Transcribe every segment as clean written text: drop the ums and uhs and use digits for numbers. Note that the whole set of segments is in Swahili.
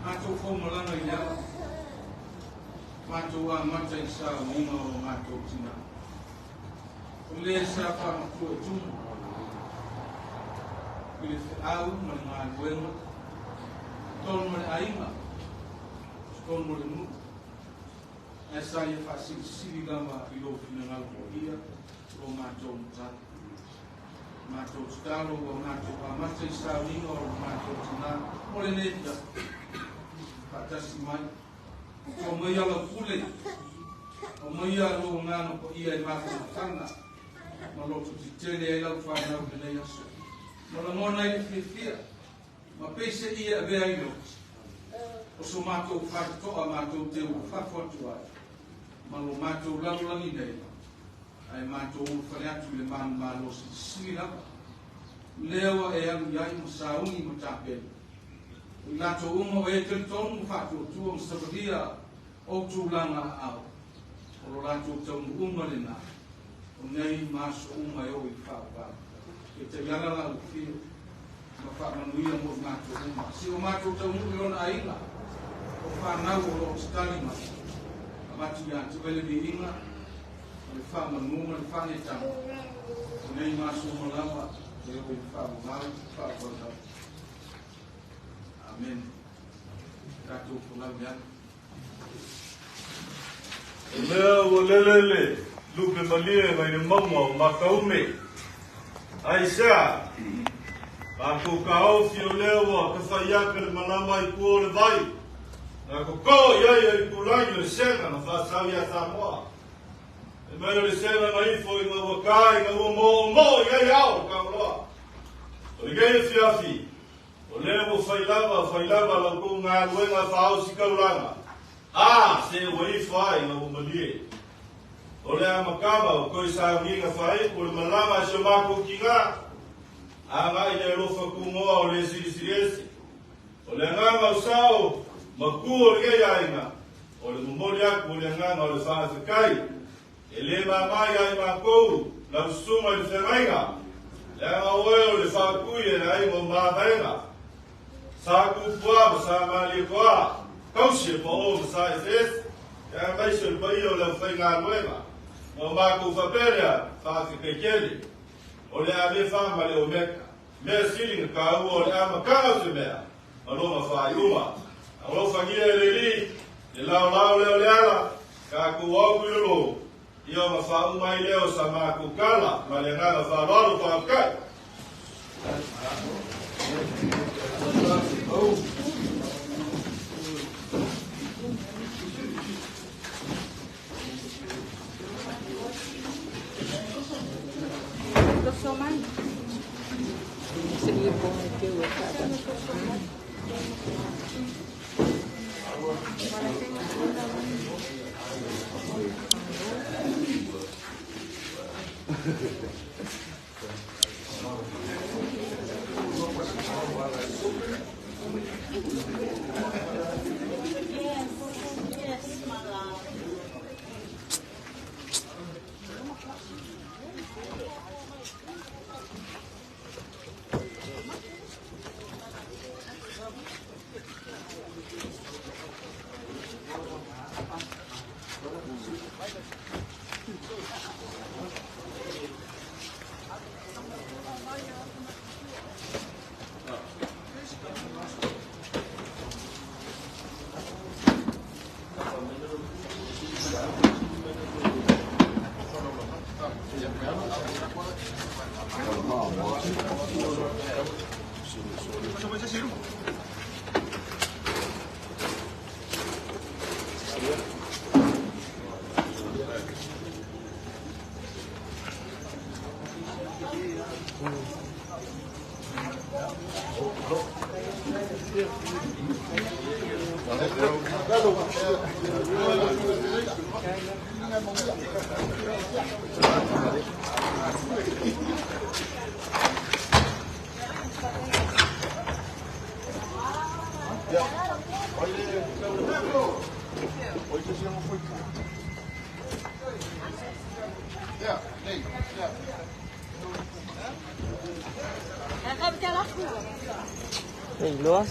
Mato fomolana ia. Mato a mata i sa unga o mato tina. Le sa whamatua tumu. Ile au ma ngā luenga. Tonu ma ainga. Tonu ma mu. E sa ia whasiri lama i lo fina ngalo ia. O mato mtata. Mato talo o mato a mata i sa unga o mato tina. Mole neta. Patasi mai. O mai ala pule, o mai ala o ngano ko ia I mako tanga, ma lotu ti tele ai lau whanau penei aso. Ma la mona I whiwhia, ma peise ia a vea ino, o so mātou whakatoa mātou te u whawhatu ai, ma lo mātou lalulangi nei, ai mātou u whare atu le mānu mālo si siri lapa. Lewa e alu iai mo saungi mo tāpeni. Nato umo e te tonu whātua tua mstapadia o tūlanga au. O lato taunu uma le nā. O nei maso uma e o I whāpā. E te yarala u whio. Ma whāmanuia mo nato uma. Si o mato taunu uiona ainga. O whānau o lo stalima. A matu ia te wele vi inga. O le whāmanuma le whāne tamu. O nei maso uma lawa. E o I whāmau. Whāpā. Amen. Kato pulau ya. Leo lelele, lupe malie mai ni mama makaume. Aisha. Kato kao fio leo ka faia ka malama I ko le vai. Na ko ia kulanyo le sena na fa savia Samoa. E mai le sena mai foi na wakai na mo ia ka loa. O le gai fiafi. O leo failava la ko ngā luenga whao si kauranga. Se wai whai na umalie. O lea makama o koi sa minga whai, o le malama se mako ki ngā. Ngā I le rofa kumoa o le sirisi. O le ngā mausao, maku o le kei ainga. O le mumoli aku o le ngā o le whaasakai. E le mamai ai makou, la usuma I le whengainga. Le ngā oe o le whaakui e ai mo mātainga. Sa kupua sa mali kwa kausi po sa es ya mai se paio la faina nueva no ma ku faperia fa que kele o le ave fa male o meka me siling ka o le ama ka se me alo ma fa yuma alo fa ngie le li le ala ka ku o ku lo io ma fa mai leo sa ma ku kala ma le ngana fa lo fa kai Seria bom ter o Tem gloss?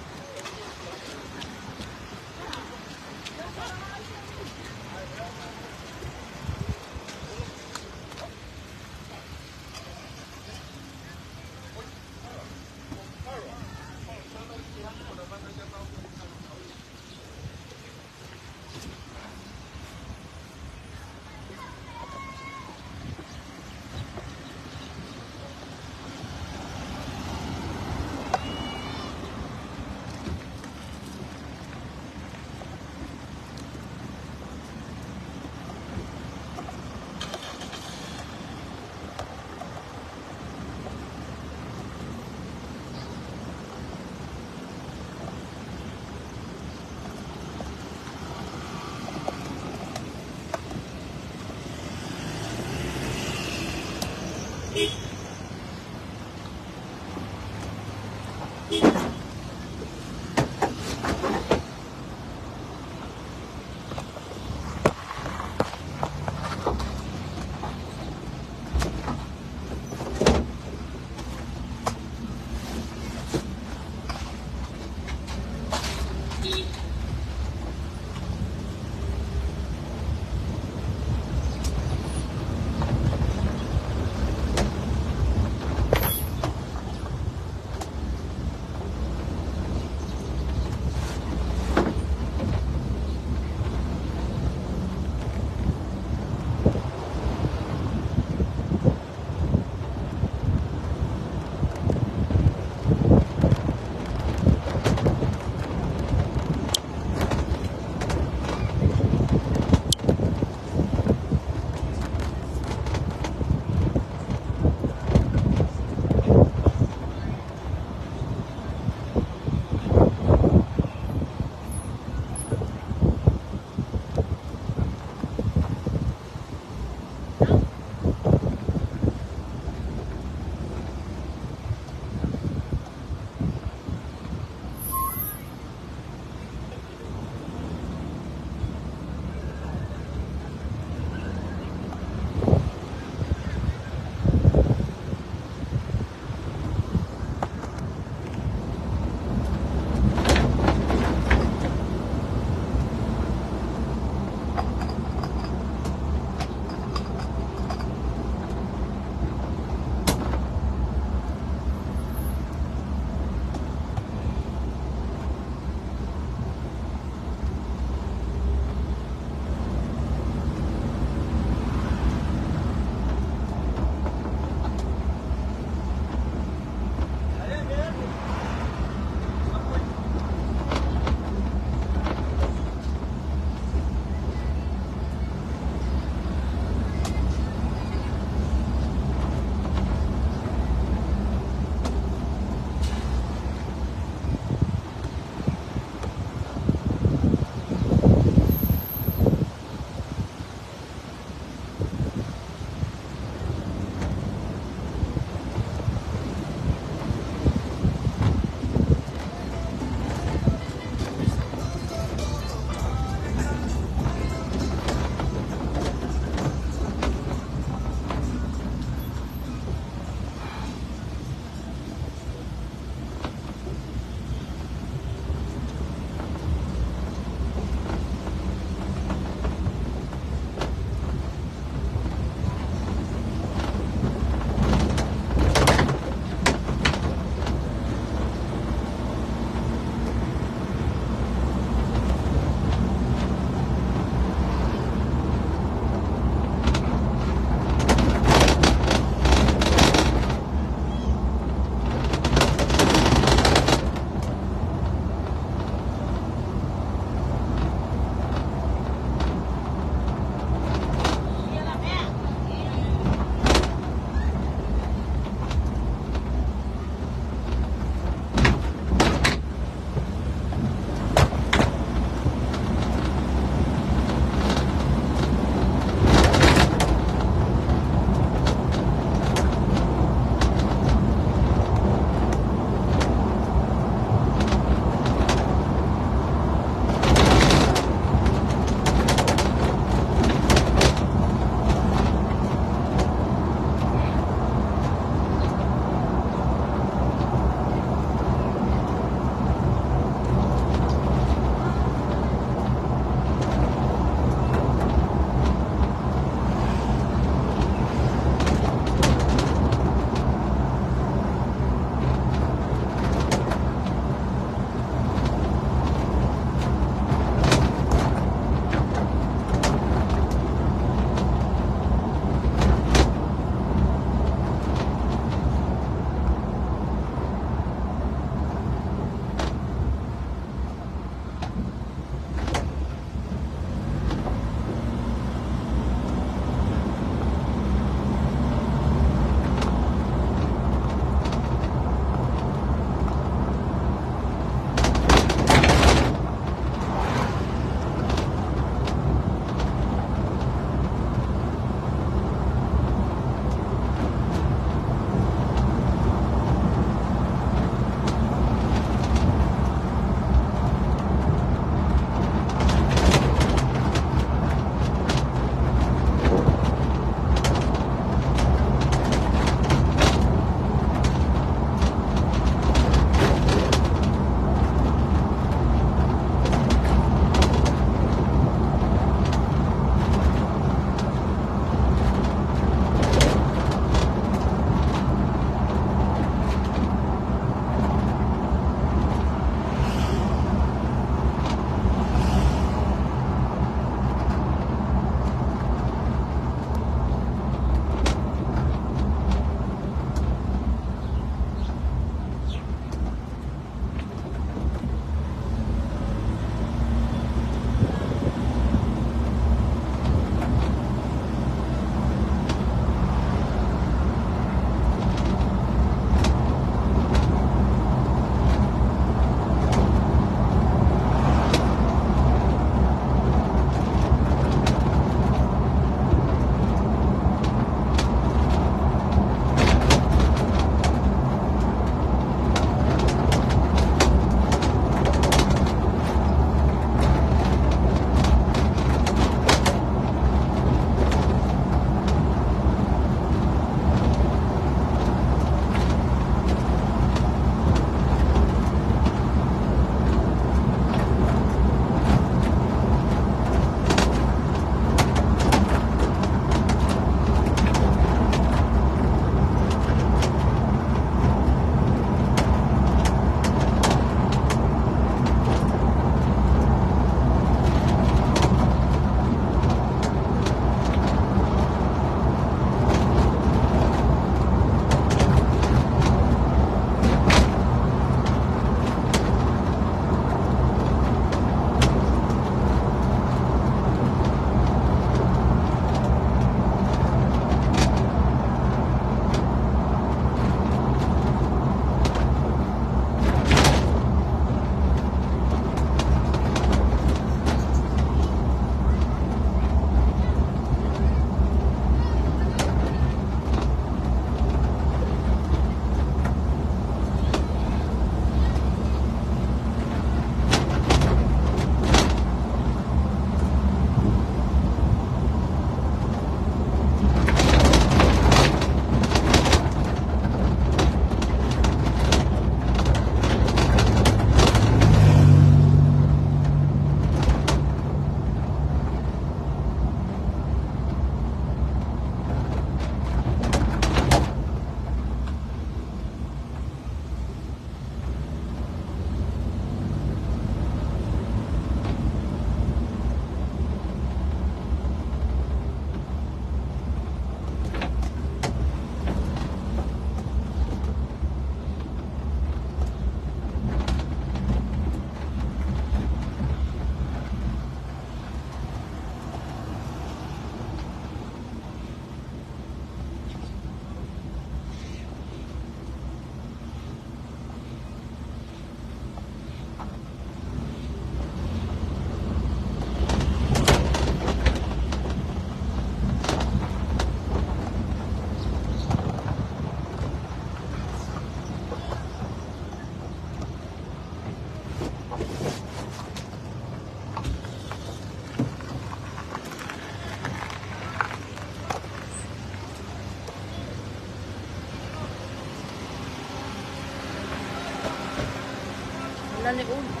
ne un.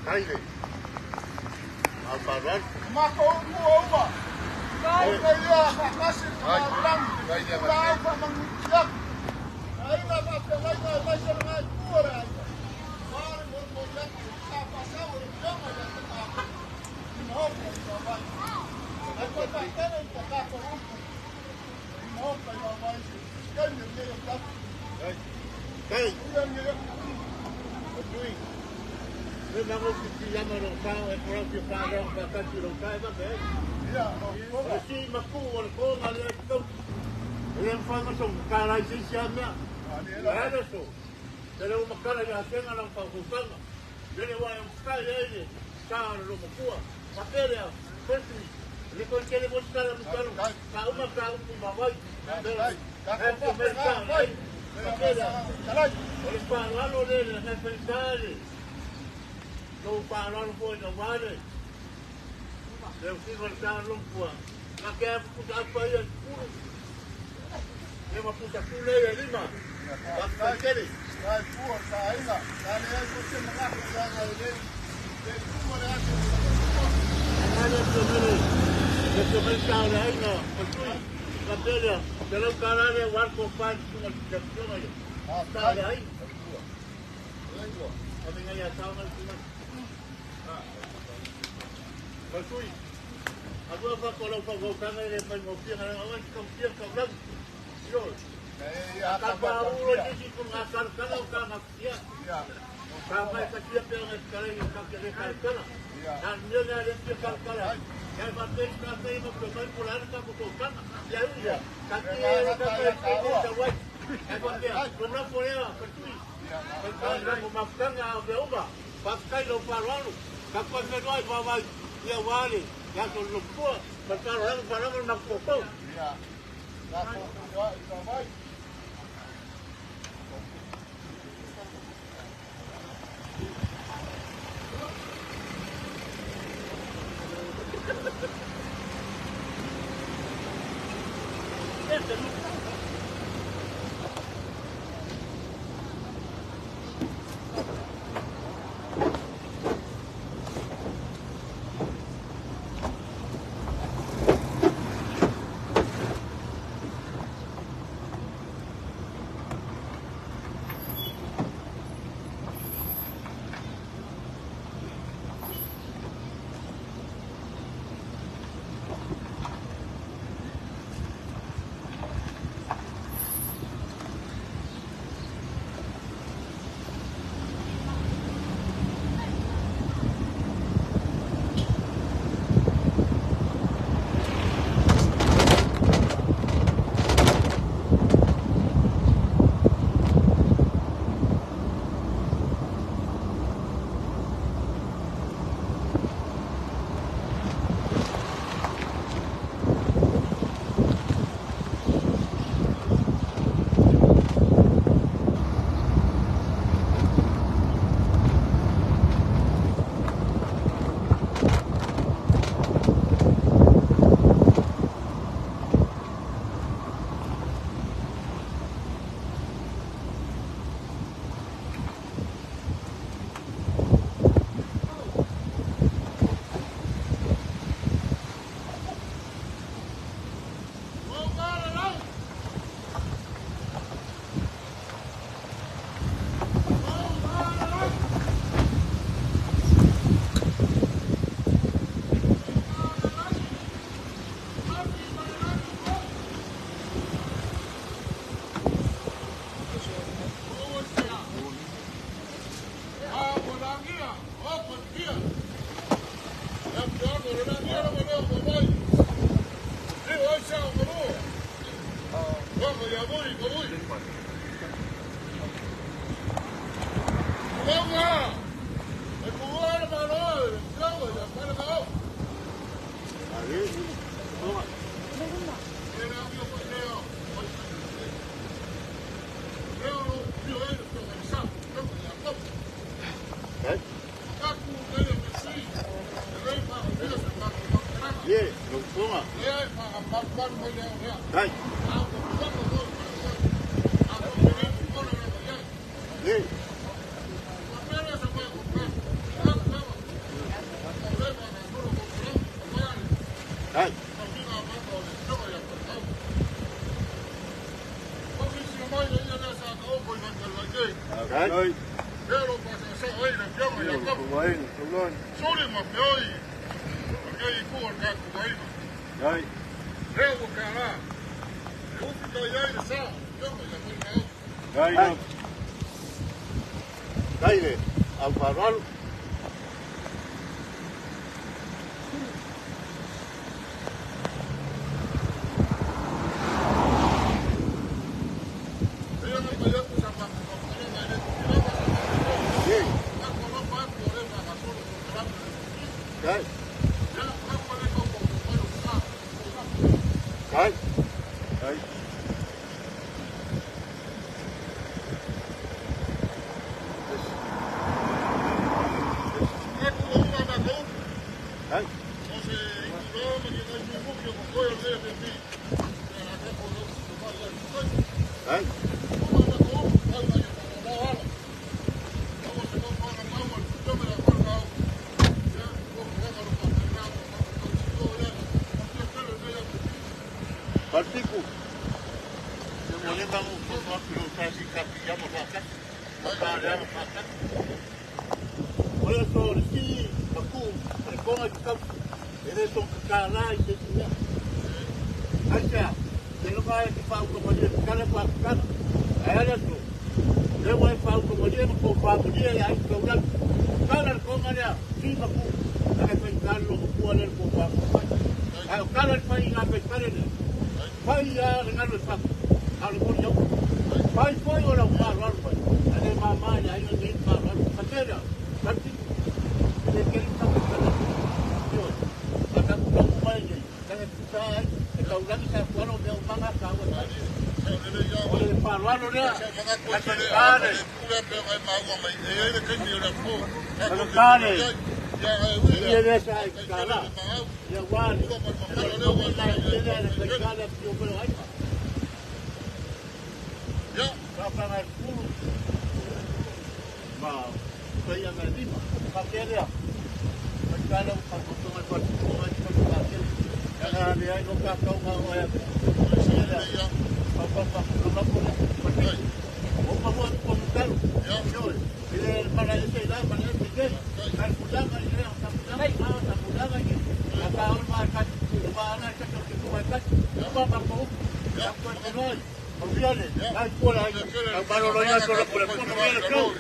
Haide. Alparan. Mako uova. Kau kaya kasih malam. Kau mengucap. Aina pakai lagi macam lagi kurang. Baru mengucap apa sahaja yang ada tengah. Mohon bapak. Aku tak tahu tak apa. Mohon bapak. Kan dia tak. Hey. Yang dia. Doing. Memang kita yang orang tahu, orang yang tahu, bahkan orang tahu kan? Ya. Mesti maku orang kau malah itu. Yang faham macam kalau isinya, ada tu. Kalau makan ada hasil orang faham. Jadi orang kaya ini, kau orang maku, pakai dia, pasti. Ini kau cari bos kalau misalnya, kau makan pun bawa. Kau makan, pakai dia. Oleh lalu dia nak pergi. Não pararam foi na vara. Eu fui voltar no pua. Na que é puta paia puro. É uma puta pulei ali, mano. Tá querendo? Sai pua, sai lá. Dali é você não vai pegar ele. Ele como é que Olha isso ali. Esse mercado aí não. Na telha, pelo caralho é o arco faz uma questão aí. Tá aí. Lengua. A minha já tá mas Pasui. Agora para colocar o cara ele vai mostrar agora que confia com o Yo. Acaba o hoje com a carcana o cara macia. Sama kecil yang sekarang yang kaki carcana. Dan dia ada dia carcana. Yang batin kaki itu bermain pulang kamu bukan. Ya udah. Kaki itu jawab. Apa dia? Belum boleh pasui. Kalau memaafkan nggak ubah. Pakai lupa lalu. Kapan kedua bawa dia wali. Yang lupa. Berkarang barang nak potong. Ya. Aku itu baik. ya voy, voy. Venga. El jugador para hoy, bravo, ya para acá. Ahí, toma. Era amigo Mateo. Creo que yo era organizado, creo que la copa. ¿Eh? Acá como que era Messi. El rey para el día se va a ganar. Bien, lo toma. Le hay para papar muy bien, ya. Ahí. Bien. Ahí. Ahí. Ahí. Ahí. Caire, al farol. Bien. Ahí. Ahí. Ahí. Ahí. Ahí. Partiku. Boleh bangun semua birokrasi kami yang masyarakat. Masyarakat masyarakat. Oleh sebab ini aku berkomunikasi dengan ini tongkatlah ini. Aja, jangan dipau kemudian kalau lakukan, ayat tu. Jangan dipau kemudian kau dia yang kau nak. Kalau kau mana, si aku akan kalau kau ada kau kalau pai nak pergi ni. Pai ya dengan lepas. Kalau kau jauh, pai orang malu pai. Ada mama yang ini malu. Macam nanti kita kita ada pulang rumah ini. Jangan kita kalau lagi saya pulang dia umang kau. Oleh paruan dia. Ada. Kalau kare. Dia dia saya kala. Ya wan. Ya, berapa hari? Mau, saya nak lima. Pakai dia. Kalau pakai pakai. Jangan dia ikut kau mau ya. Apa boleh? Pakai. Buat komentar. Ya, betul. Bila mana itu dah, mana itu dia. Kan pulang kan dia, tak pulang lagi. Kalau makan, mana cakap itu makan. Apa mau? Apa terus? Kemudian, ay por ahí, al palo lo ya solo por el fondo viene el club.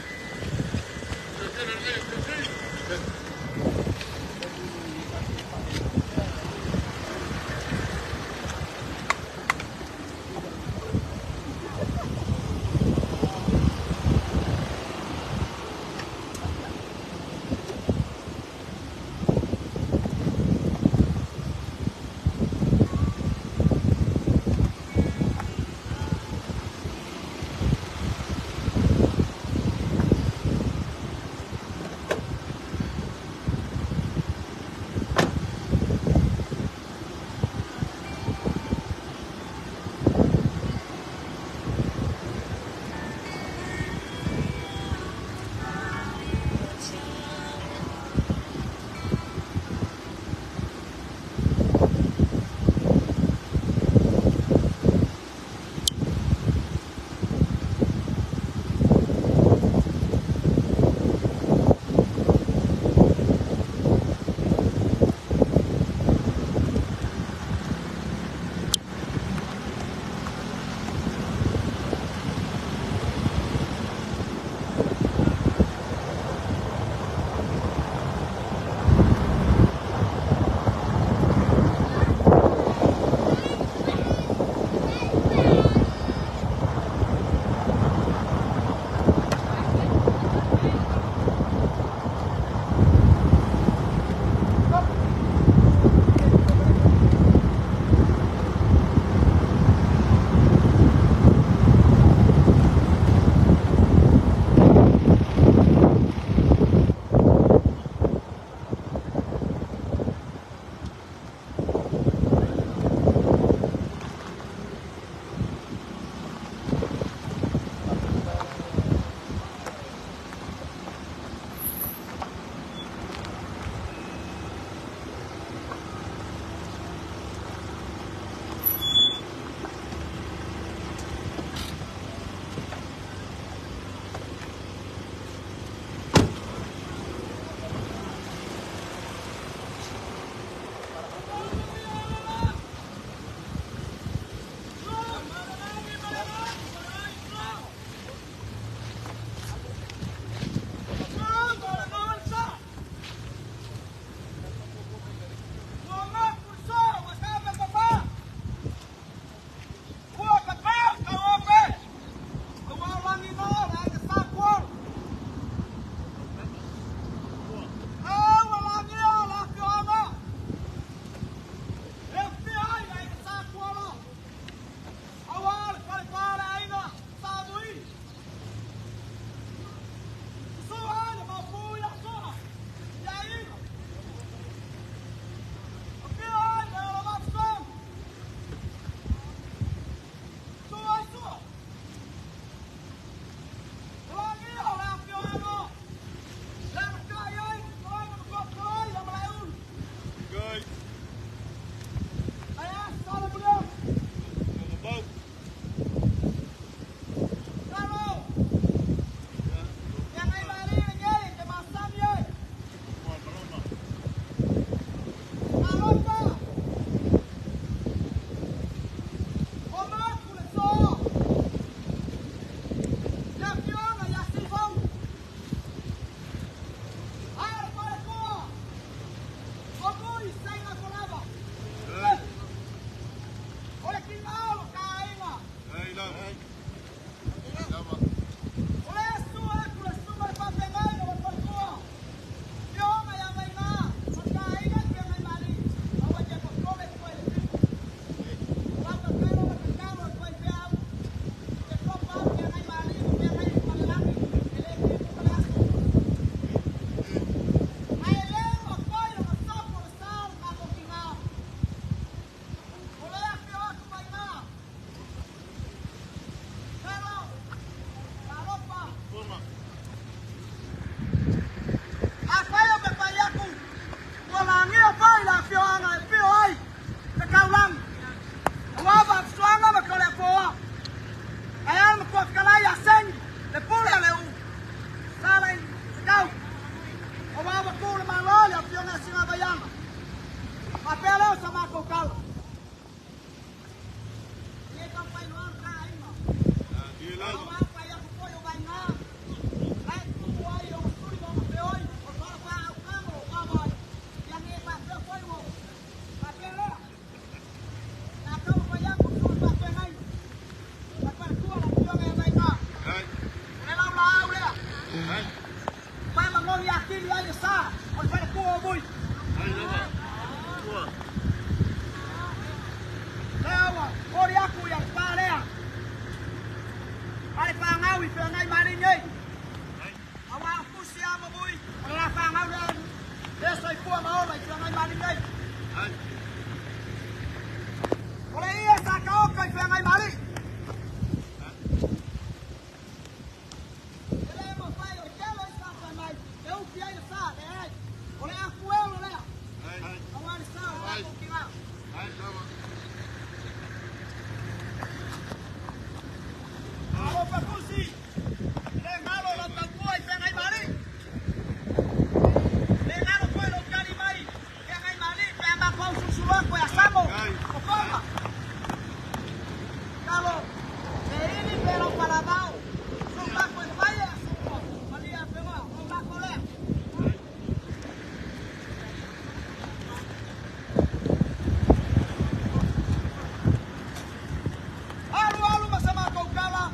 O wawa kule malole apiona singa bayanga. Mapelo sama kokalo. Ye kampai no ka aima. Awa pa ya kupoyo baina. Ai kuai o suri mo peoi. O para pa kamo ama. Yang e pa foi mo. Mapelo. Na kamo pa ya kupoyo pa penai. Pa tua la piona e baina. Ai. Ela la aula. Ai. Pa mangoli akili ai sa. O para ku o bui. Ai lava. Lewa, ori aku yang parea. Ai pangau I pengai mari nei. Awa aku siapa bui. Ora pangau dan. Desa I pua mau mai pengai mari nei. Ai. Ora ia sa kau kai pengai mari. Ele mo pai o telo sa mai. Eu piai sa, ai. Ora aku elo le. Ai. Awa ni sa, aku kinga. Ai, sama. Ako pakusi. Le malo la tapuai pengai mari. Le malo koe lo kari mai. Pengai mari pema kau susua koe asamo. Kopoma. Kalau ini pero para mau. Suka koe paya suka. Malia pema suka kole. Alu masama kau kala.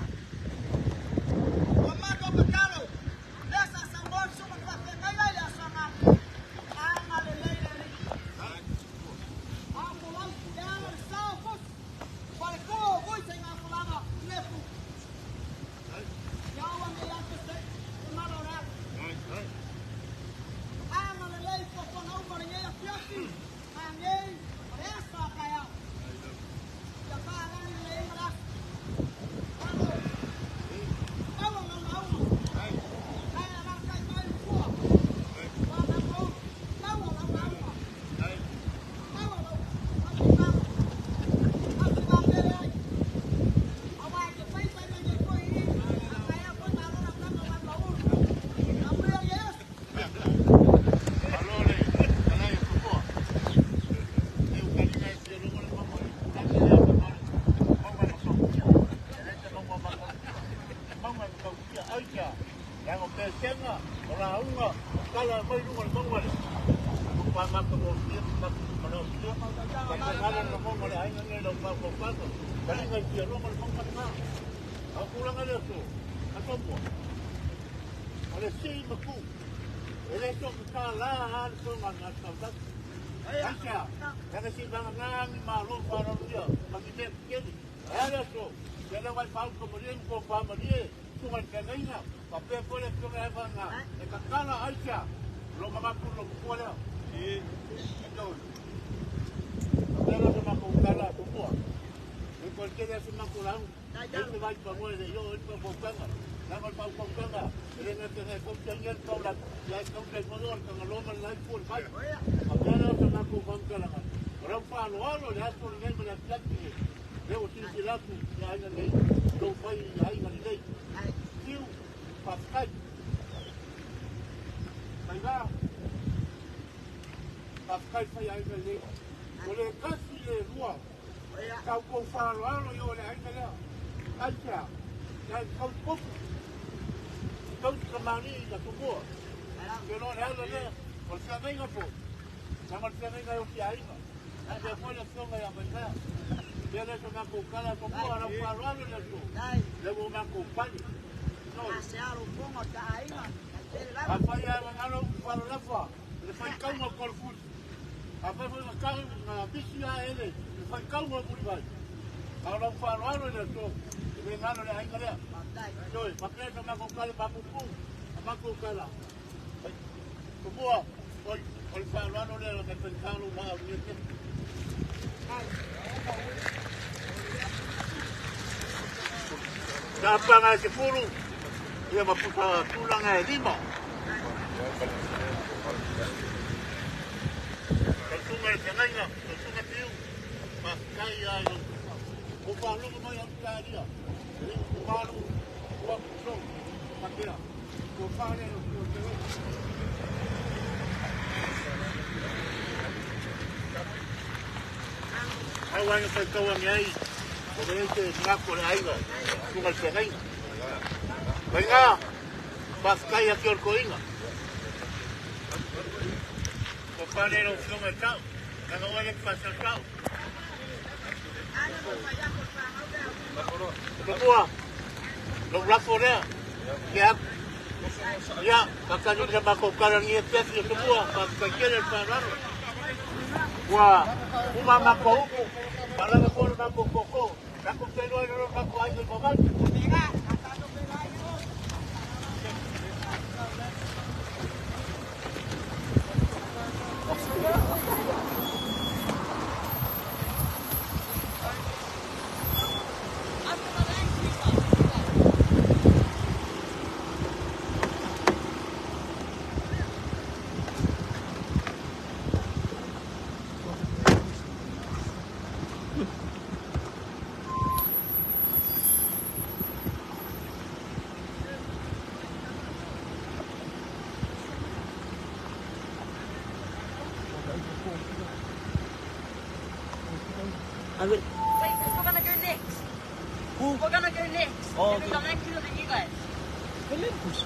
Apa ngai se puru? Ia maputa tulang ngai lima. Kaltunga tenanga, kaltunga tiu. Makai ai. O palu mai ang dia. O palu o so. Makira. O pare o Awan sa kawan ay. Komente ngako le aiga. Tungal pengai. Venga. Paskaya que orcoinga. Companero fiume cao. Nanga wale pasa cao. Ketua. Lo blafore. Ya, kakak ni sama kau karang ni tiap ni semua. Paskaya el parano. Wah, umama kau. Para kau nak koko. Aku perlu orang kau aja bapak. I will. Wait, because we're gonna go next. Who? We're gonna go next. Oh, And okay. then I'm actually than you guys. Olympus.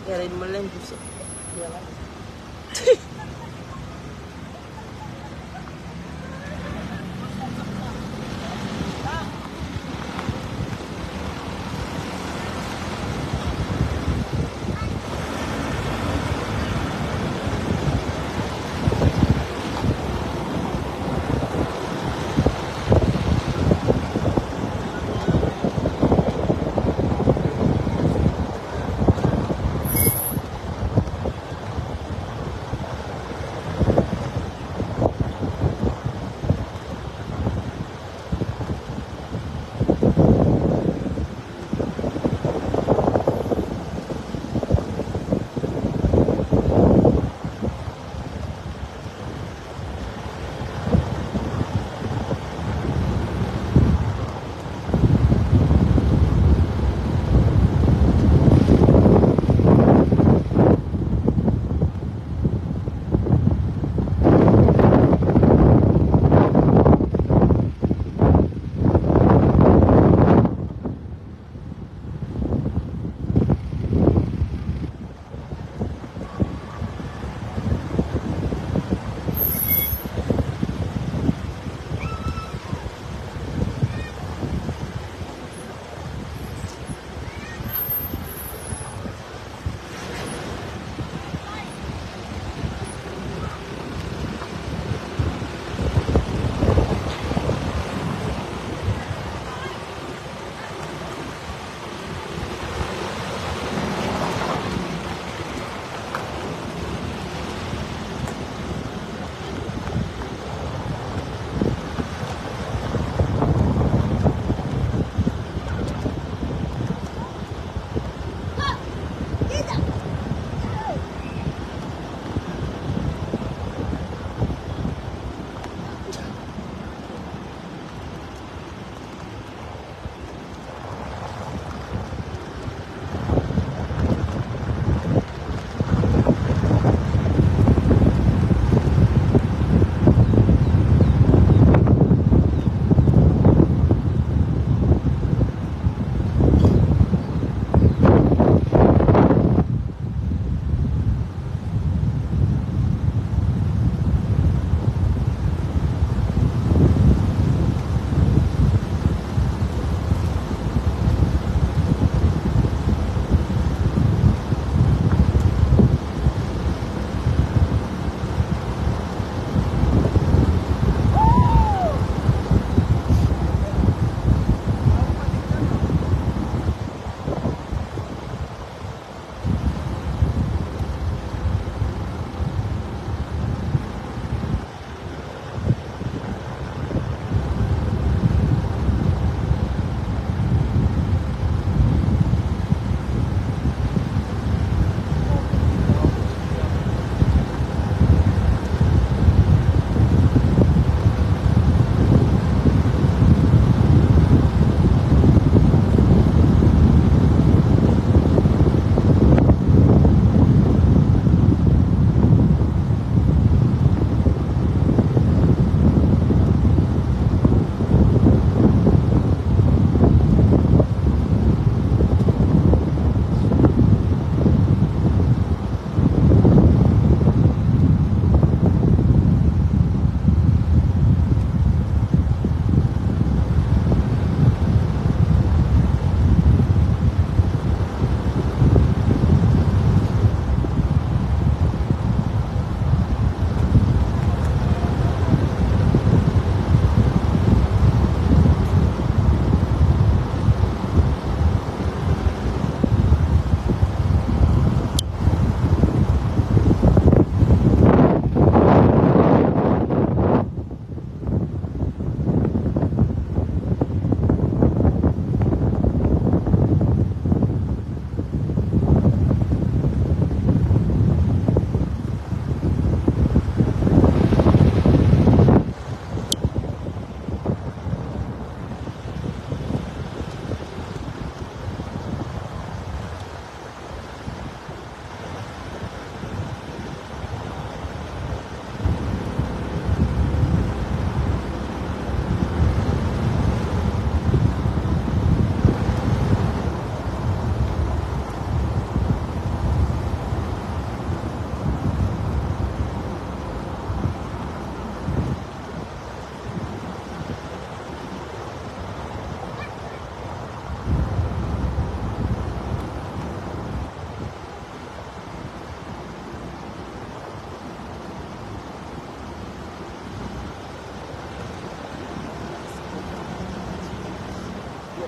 Era in Olympus.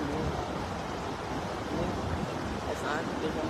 ni. Saan dito?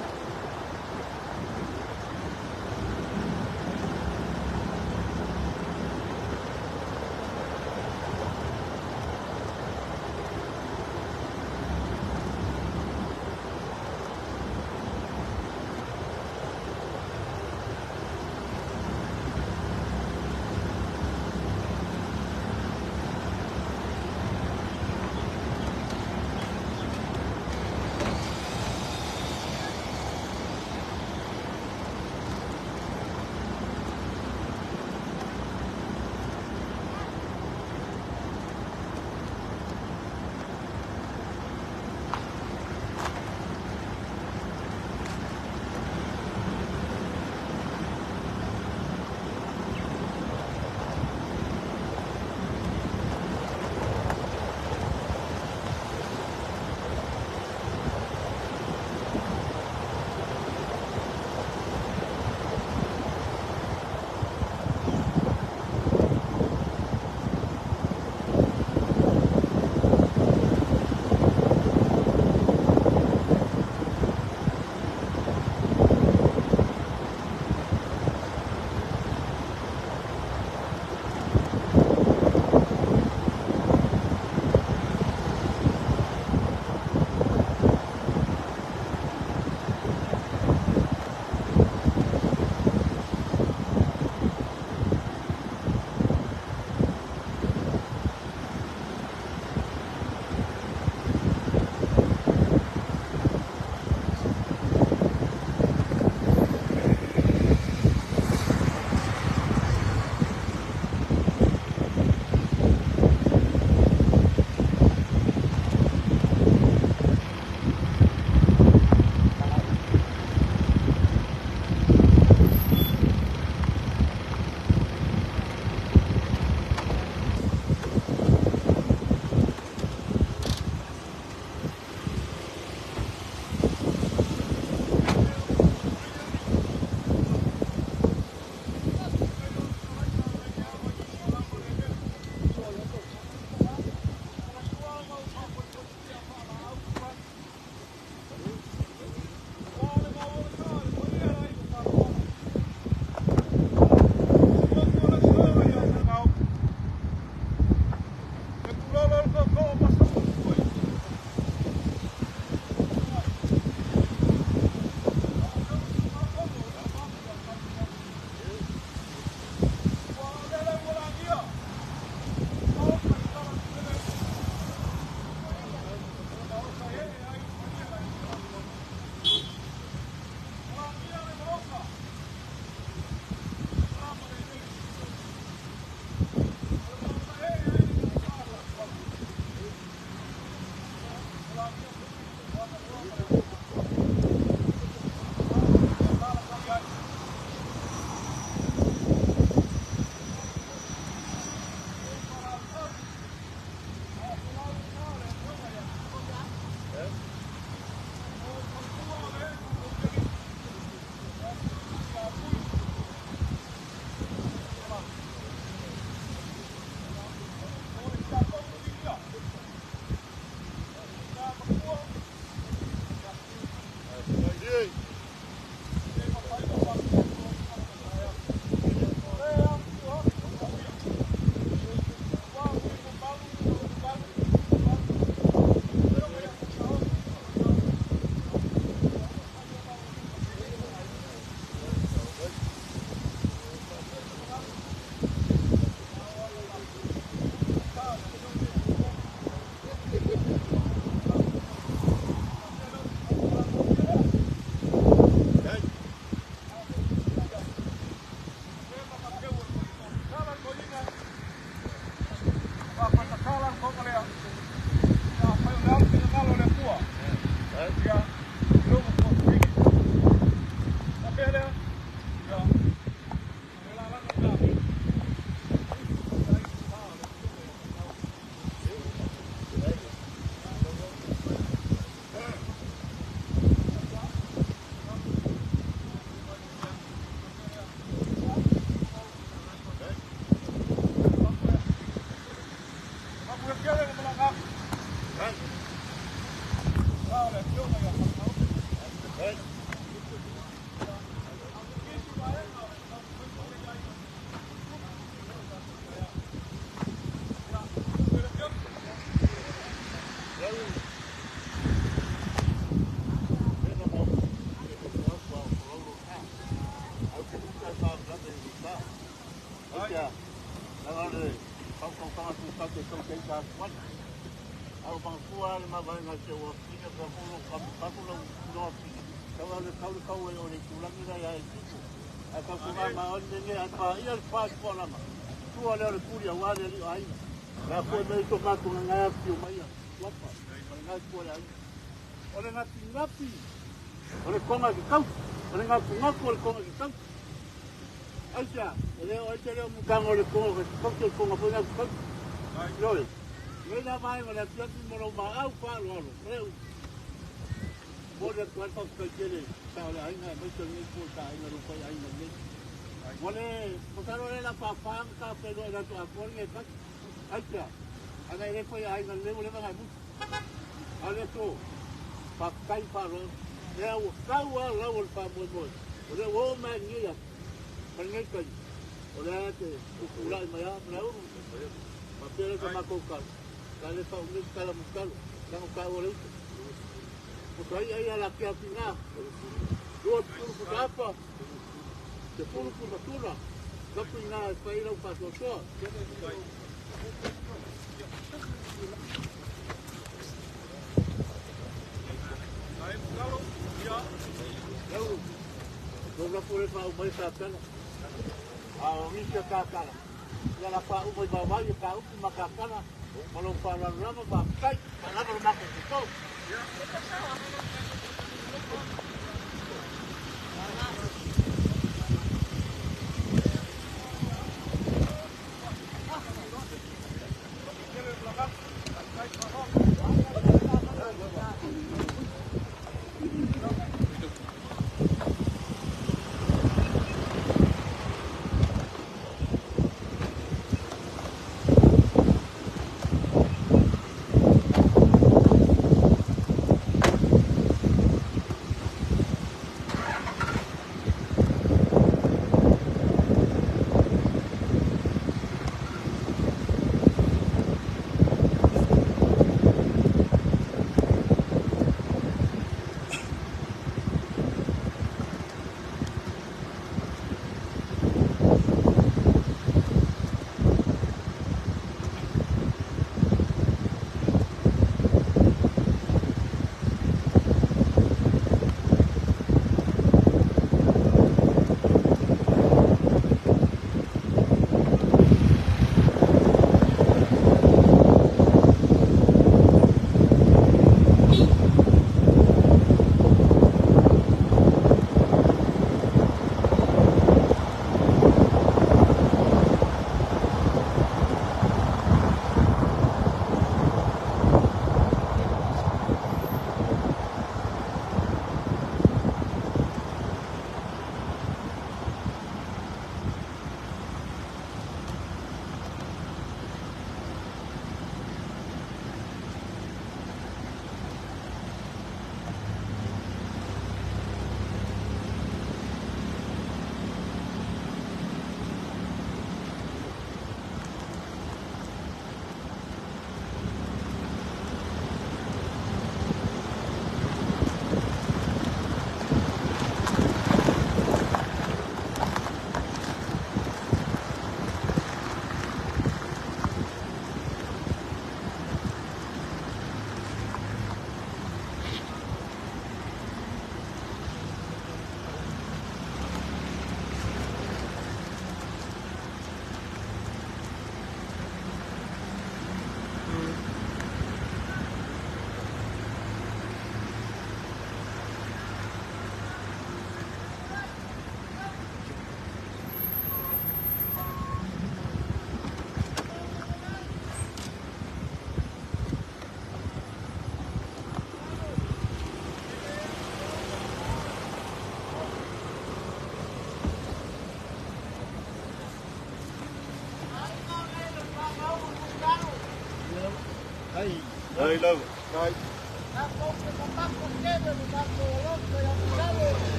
Đây đâu? Đây.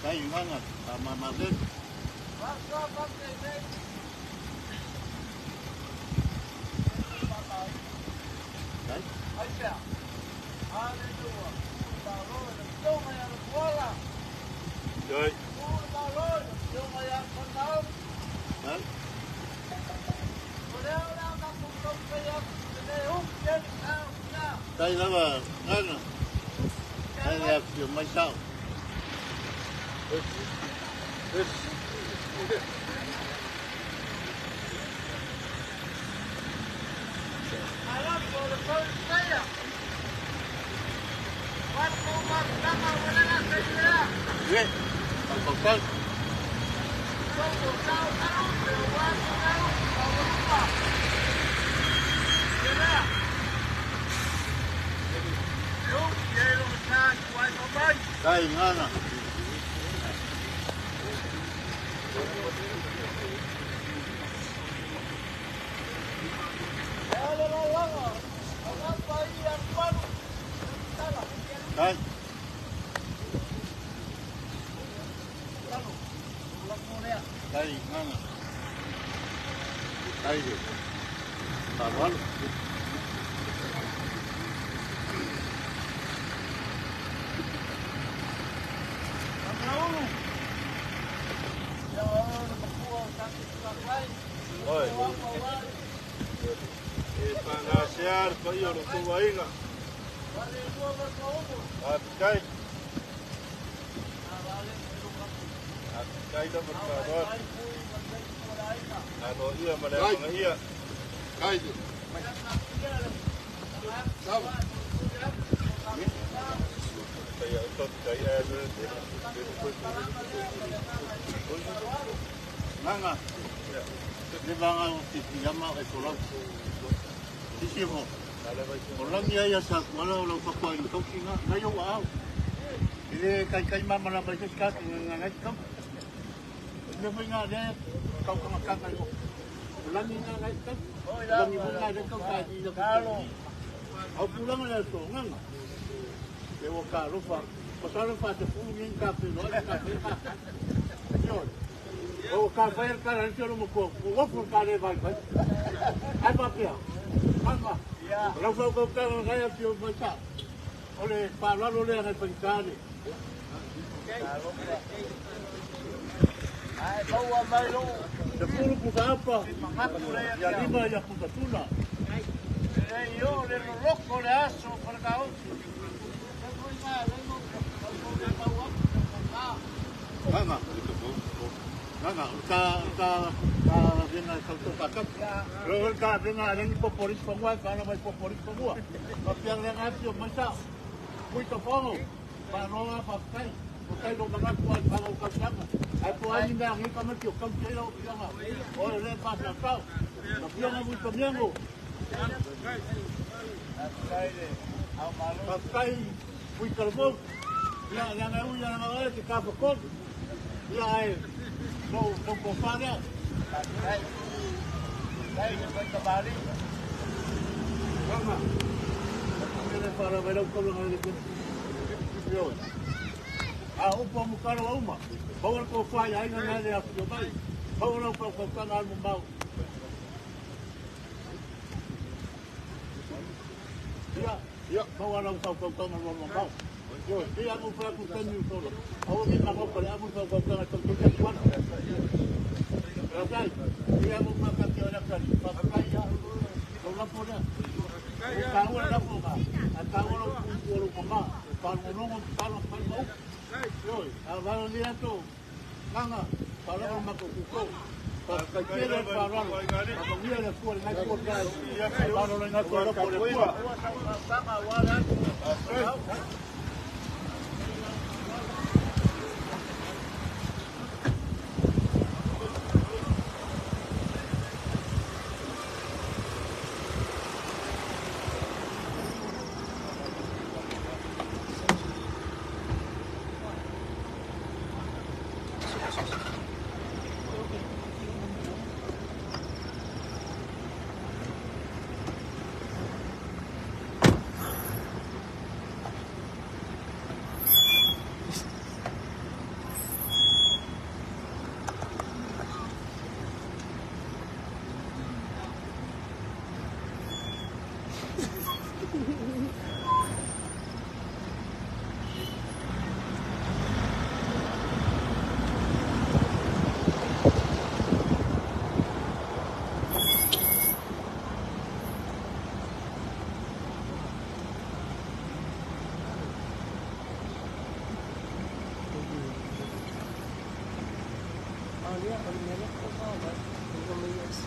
Kay nganga sama magen. Rồi. Đây là nganga. Đây là chuyện mai sau. Ghê, còn con. Đây ngon à. Đây. Đây ngon à. Đây đi. Tao nói. Oi. Pangasiar ko yun ko wainga. Atkai. Atkai dah berkabar. Ano iya mana iya. Đây. Đâu? Saya tot saya Nganga. Di banga tiyama ay sulang. Isimo. Orang dia ya sak wala wala pakwa ito kinga ngayo wow. Ini kay mama na ba ka nganga ito. Hindi mo nga de kau ka makakay mo. Ulang ni nga ito. Ulang ni nga ito ka di kalo. Au pulang na ito nganga. Ewo ka lupa. Pasalo pa sa pulungin ka pero ka. Yon. O kafer karan sino mo ko. Wo por kare vai. Ai pa pia. Mama. Lau fau kau kau kaya pio maca. Ole palalo le ngai pankane. Ai bawa mai lo. De pulu ku apa? Ya lima ya ku tuna. Yo le rocco le aso per kau. Mama. Mama, ka dengan satu pakat. Kalau ka dengan ada ni populis semua, kalau mai populis semua. Tapi yang asyik macam, muito fogo. Para pakai, pakai do mana kuat para o kasama. Aku ani dah ni kami tu, kami tu jangan. Oh, le pasa kau. Tapi yang muito mengo. Pakai, muito bom. Yang aku yang ada di kapal. Ya, no compadre. Đây cái cái bà đi. Vâng ạ. Cái này para về đâu không là cái rồi. À ông có một cái đâu mà. Bao nhiêu có phải ai ngay đây học được vậy. Bao nhiêu có cái ăn một bao. Ya, bao nhiêu có cái ăn một bao. Rồi, đi ăn một cái cũng tên như thôi. Ông đi làm cái ăn một cái trong cái quán. Rakai, dia mau makan dia nak cari. Pakai ya, kalau pun ya. Tahu ada apa? Tahu orang mama, kalau mau. Yoi, kalau dia tu, mana? Kalau makan kuku. Pakai dia kalau dia ada kuat nak kuat kan. Kalau nak kuat kuat. Sama waran. Oh, yeah, I'm never forward. I'm going to use.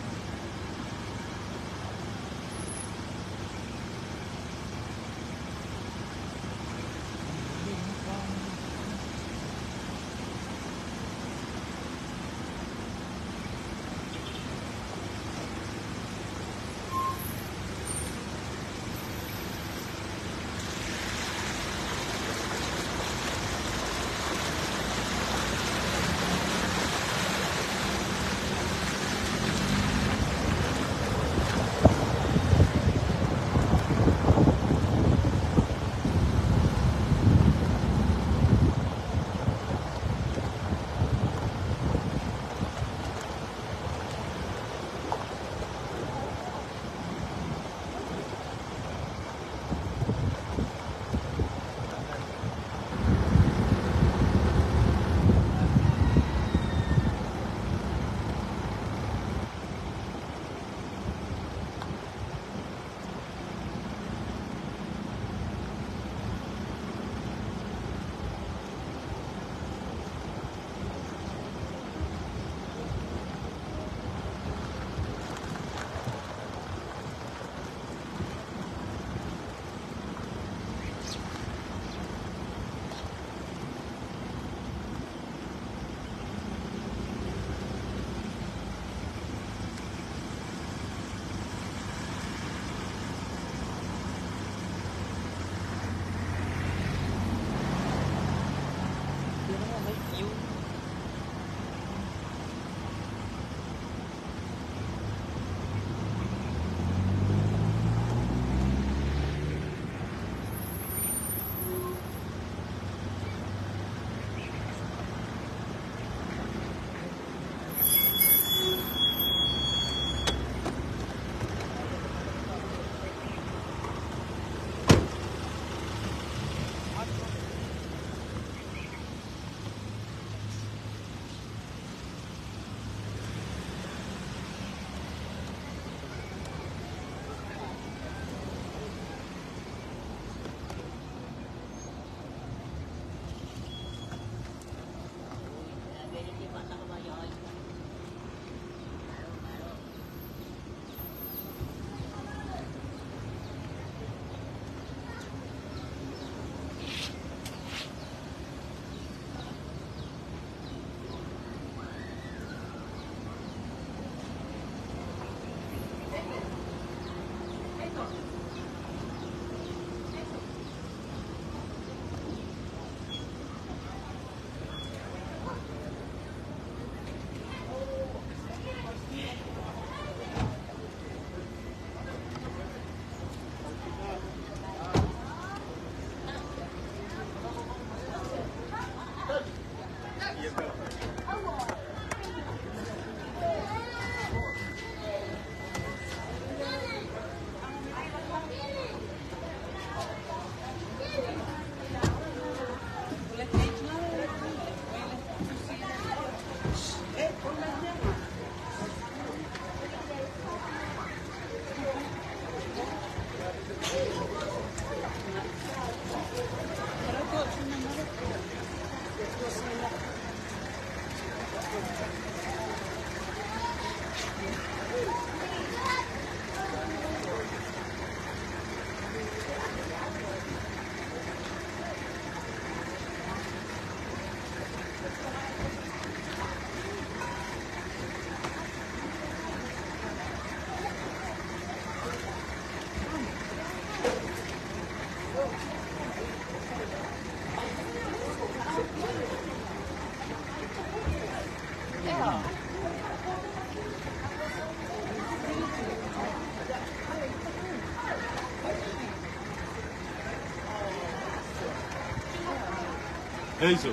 É isso.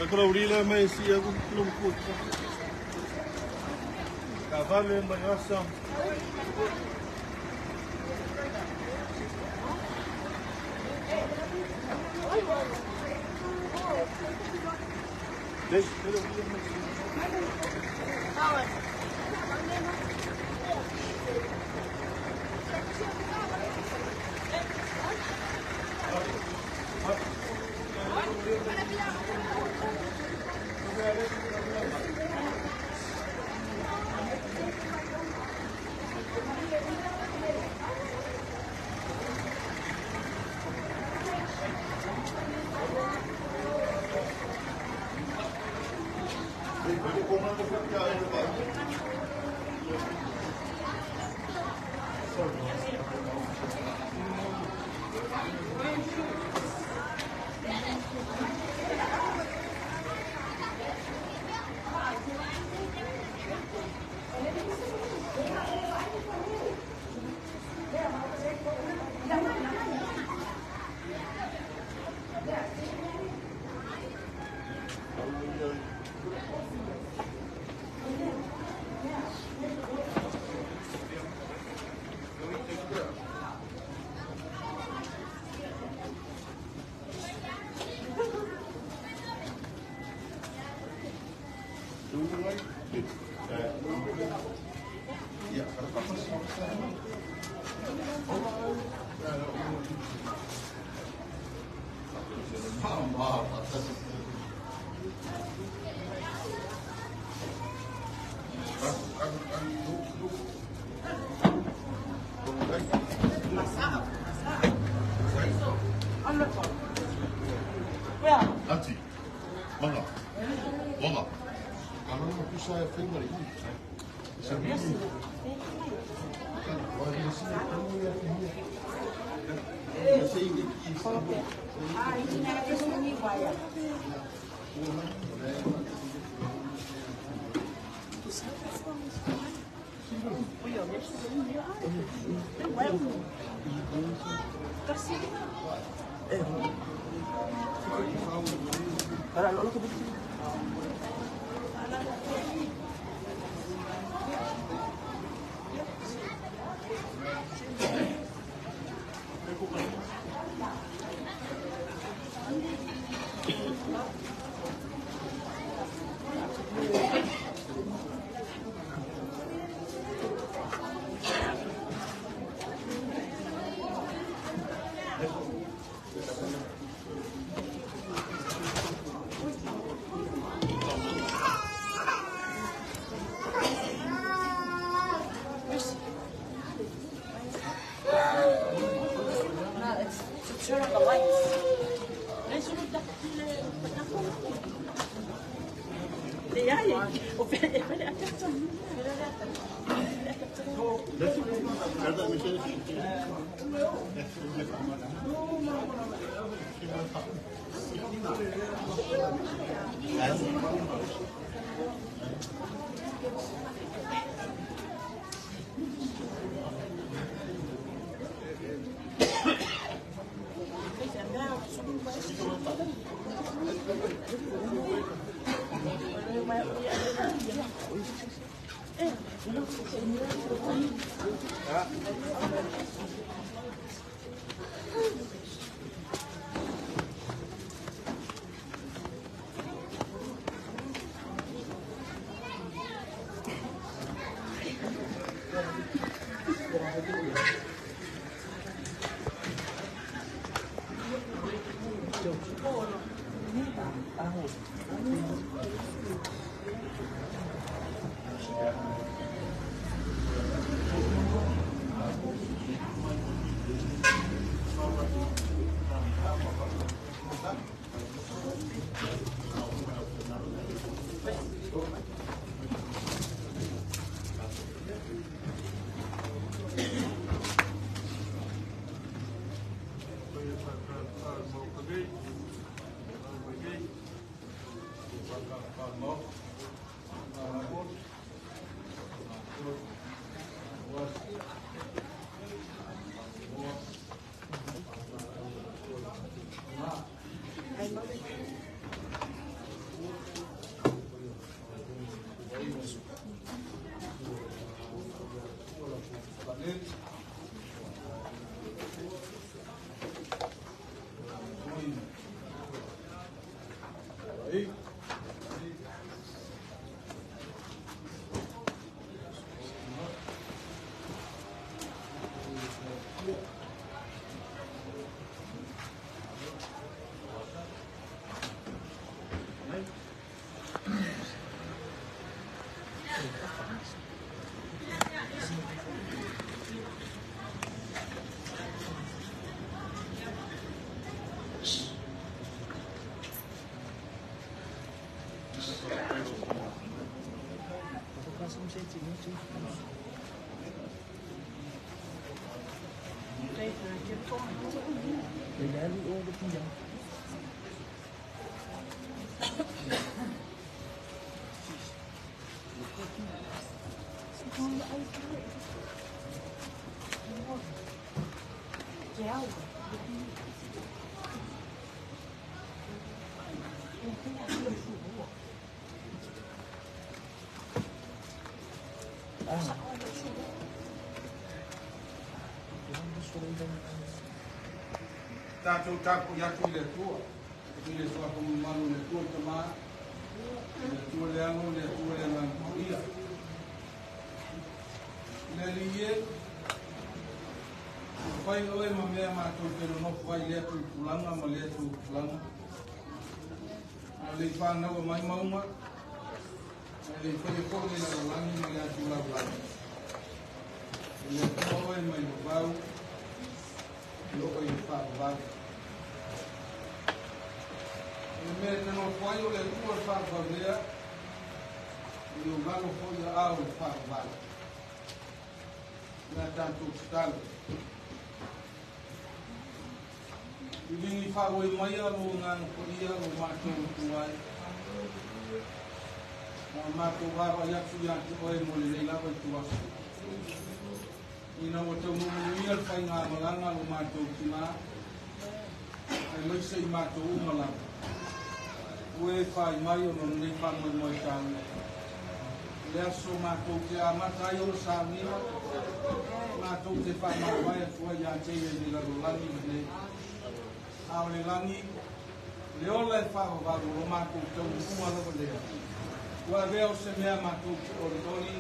Kalau uri mai si aku belum kuat. Kavale mai asam. Dei, kalau uri mai si. Anti, manga, manga. Kalau aku saya finger ini, saya ini. Turn on the lights. Tātou tāpu iatu le tua. I le tua kumu malu le tua tama. Le tua le ango, le tua le languia. Le liye. Whai oe ma mea mātou pero no whai lea tu pulanga ma lea tu pulanga. Le whanau mai mauma. Le whai kore la langi ma lea tu lau. Le tua oe mai wau. Lo oe whau. Me no foi o leitor fazer e o galo foi ao fazer na tanto tal e vim fazer o mai ao na podia o mato tuai o mato vai já fui aqui o ele lá vai tuas e não o teu mundo ia fazer na malanga o mato tima aí não sei mato uma lá Ue whai mai o no nei whanau moi tāne. Lea so mātou te amatai o sāmia, mātou te whanau vai a tua ia teia ni laro langi nei. Ao le langi, le ola e whao waru o mātou tau mua lava lea. Ua reo se mea mātou te oridori,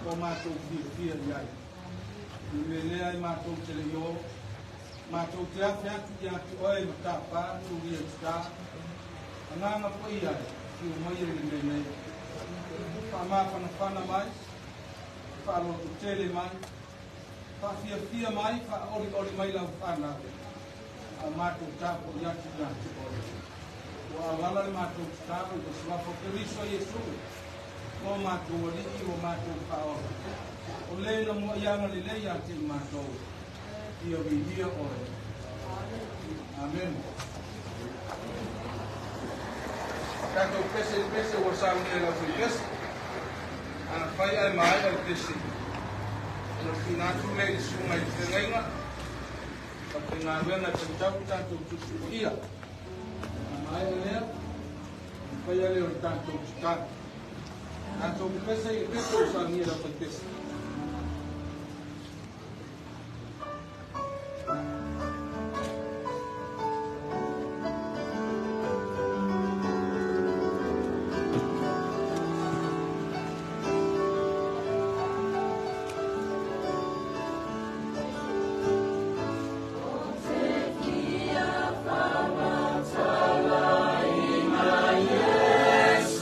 o mātou whia iai. Le lea i mātou te leo, mātou te awhi atu i atu oe ma tāpā, tūri e tā. Nganga poi ai, ki o mai e le nei. Whamāwhana mai, whalotu tele mai, whawhia mai, ori mai lau whana. A mātou tāpo i atu ngāti ori. O awala le mātou tāpo i te swafo ke riso Jesu. O mātou ori i o mātou whaora. O leina mua ianga le lei ati mātou. I o vihia ori. Amen. Tātou pese o sāunga e lau pese. Ana whai ai mai ai pese. Ana whinātu le i sunga i te ngainga. Pate ngā wena te tau tātou tutu ia. Ana ai lea. Whai ai leo tātou tātou. Tātou pese o sāunga e lau pese. Yes.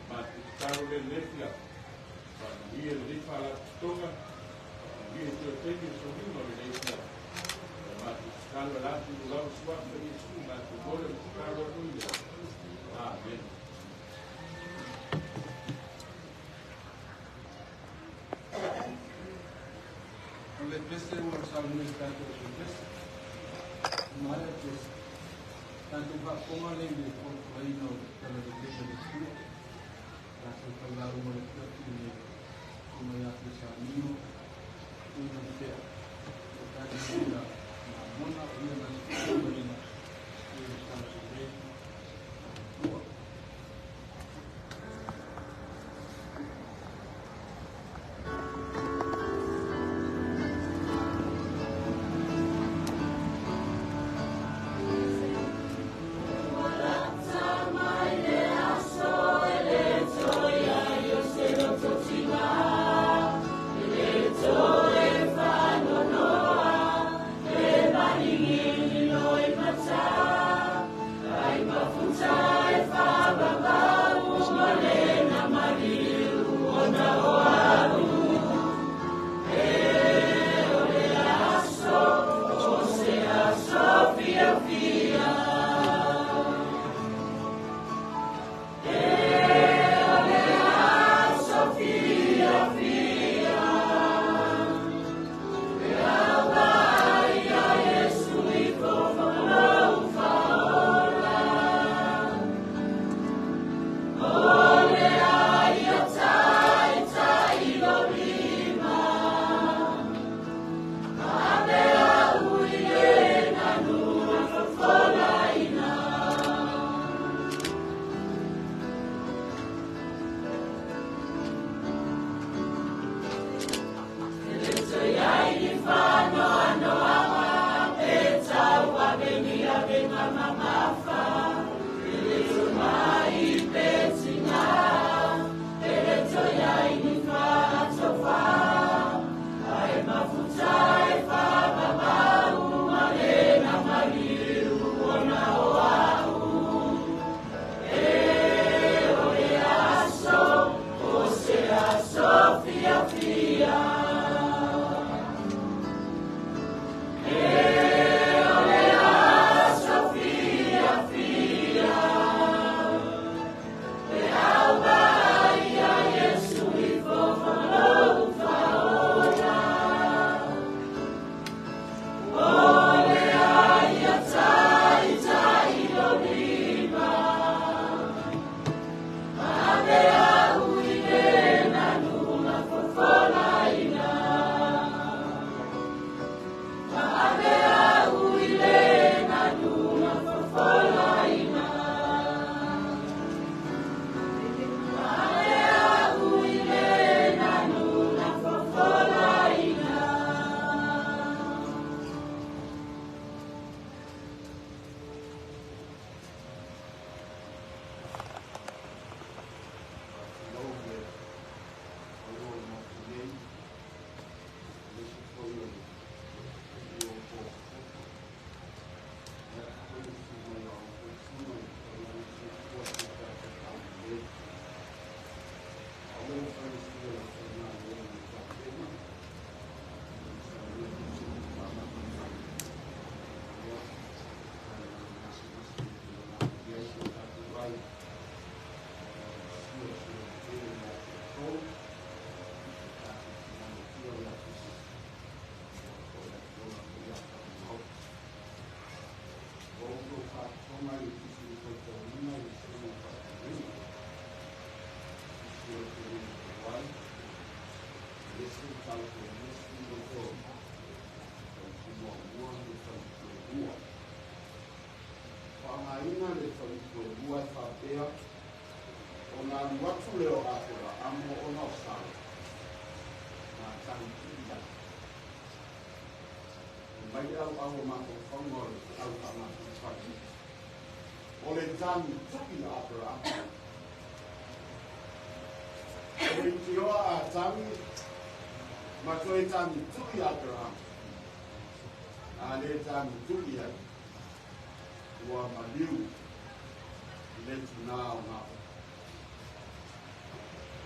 Pak Philadelphia. Here, the Toga, here to take it from him or the but Carlo to love swap for his school, but to go to Carlo India. Amen. Le peste ursalului pentru peste. Mare peste. Tanto va como além de aí no pela defesa do escuro. Para se falar uma coisa como é a pessoa e não ter o caso da mona e da escola e está sobre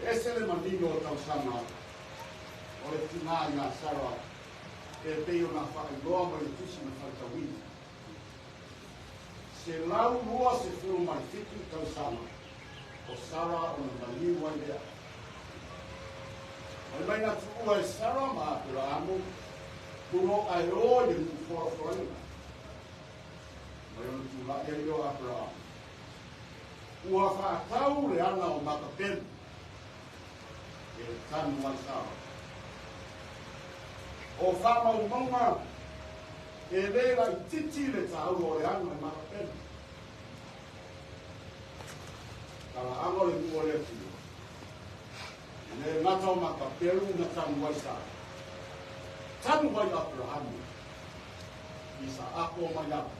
Ese le mandino o tausanga o le tina na sara e peo na whaingoa mai le tusi na whaitawini. Se lau rua se furu mai fitu tausanga o sara o na maliu ai lea. Mai mai na tuua e sara ma apura amu kuno ai o le mufora foranga. Mai ona tula e leo apura amu. Ua whaatau le ana o makapenu. E tanu mai sara. O whama umonga e reira I titi le tau o le ana e makapenu. Kala ango le mua le tio. Le ngata o makapenu na tanu mai sara. Tanu mai Abrahamu. Isa ako mai ako.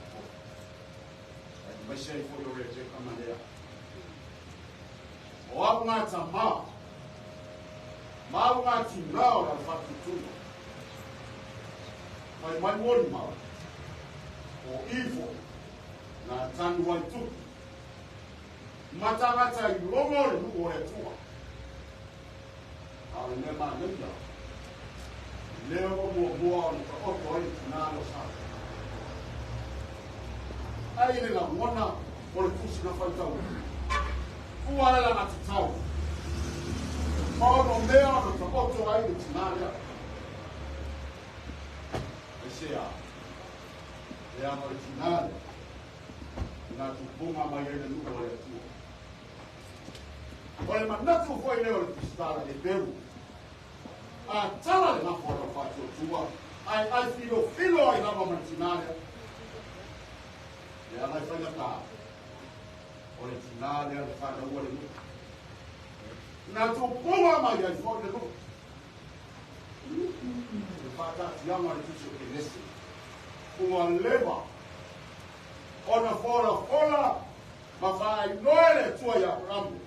Mai sei foi o rete kamanea. O au ngata maa. Mau ngati ngao na whatu tuna. Mai moni mau. O iwo na tanu wai tuku. Matangata I longo le nuku o le tua. Ale ne maa nenda. Leo mua o ni ka oto ai tinalo sa. Ai le la mona o le kusi na whaitau. Ua la ngati tau. Ono mea no ka oto ai le tinalia. Esea. E ama le tinalia. Nga tupunga mai e le nuka o le tua. O le manatu foi leo le pistala e Peru. A tala le nafo la whatu tua. Ai filo ai lava mantinale. Le anai whaina tā. O le tinale le whana ua le nuka. Nga tupunga mai ai fo le nuka. Le whata tiama le tuso ke nesi. Ua leva. Ona fola. Ma whai noe le tua i Abrahamu.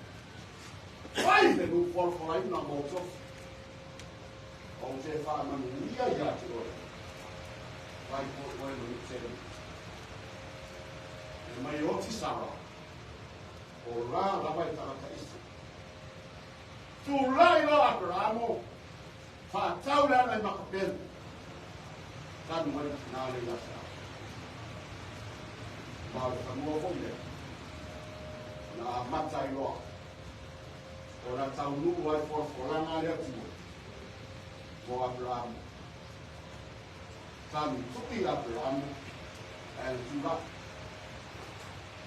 Wai le nu fola ina mautofu. O te whaamanu nia i ati ora. Wai po oe no te. E mai o ti sara. O rā rawa I tarata isi. Tu rai lo Abrahamu. Whaatau le ana I makapenu. Tanu mai nāle I asa. Māle whanua fonge. Nā matai loa. O rā tau nuku ai foranga le atua. Mo Abrahamu. Tanu tuki Abrahamu. And tura.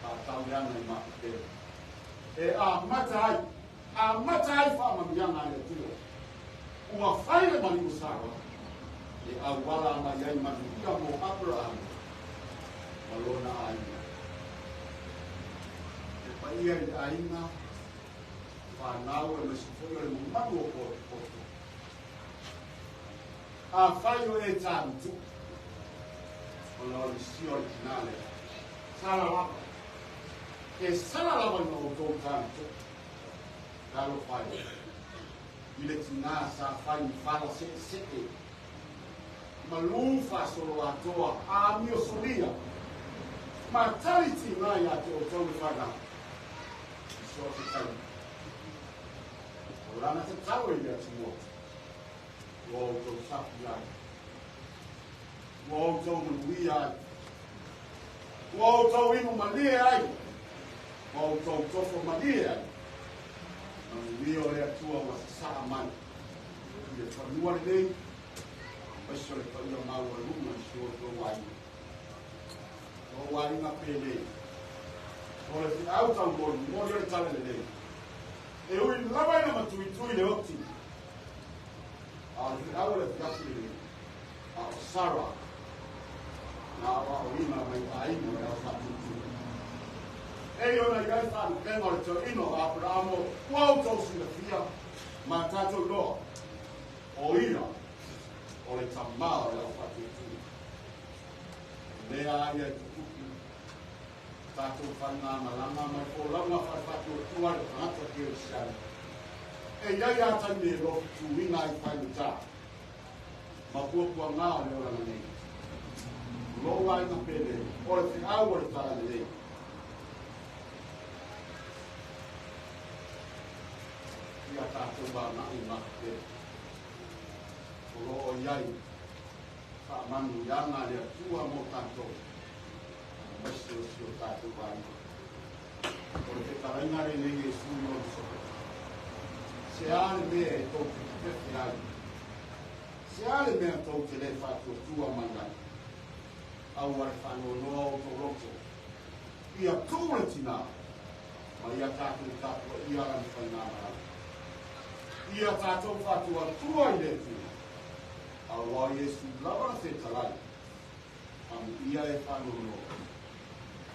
Pa tau yana I makapenu. E a matai whamamianga le tua. Ua whaile mani usara. E a wala mai ai manuia mo Abrahamu. Malona aina. E paia I aina. Whanau e mesifoio e mumanu o poto. A whaio e tāntu. O la orisi originale. Sara lava. E sara lava no o tō tāntu. Kalo whaio. I le tina sa whai whala se. Malufa solo atoa. A mio solia. Ma taliti nai a te o tō whana. I so te tau. O rana te tau e mea tu motu. Wo tō sapi ai. Wo tō manui ai. Wo tō inu malie ai. Wo tō tofo malie ai. Manui o lea tua wa saa mai. I e whanua le nei. Paso le whanua maua luma si o tō wai. Tō wai ngā pēne. O le fi au tau mori. Mori o le tale le nei. E ui lawa ina matui le oti. A le au le fiasi le. A o Sara. Na wa o ina mai aina le au whatutu. E ona i ai whanu kenga le tau ino a Abrahamu. Kuau tau si le fia. Ma tatou loa. O ina. O le tamao le au whatutu. Lea ai ai tutuki. Tatou whanā malanga mai ko langa whatu tua le whanata ki o siari. E iai ata me lo tu wina I whainu tā. Ma kua ngā le ora nei. Lo ai na pele. O le te au o le tā nei. Ia tātou wā nai mate. Oro o iai, wha manu ianga lea tua mō tātou. Maisi o si o tātou wā nai. Oro te tarainga re nege sūri o soko. Se ale mea e tō te pepe ai. Se ale mea tō te le whātua tua mangai. Au are whāno noa o tō roto. Ia tūre tina. Ma ia tātou tātua ia rani whainama. Ia tātou whātua tua i le tua. Awa Yesu lawa te talai. Amu ia e whāno noa.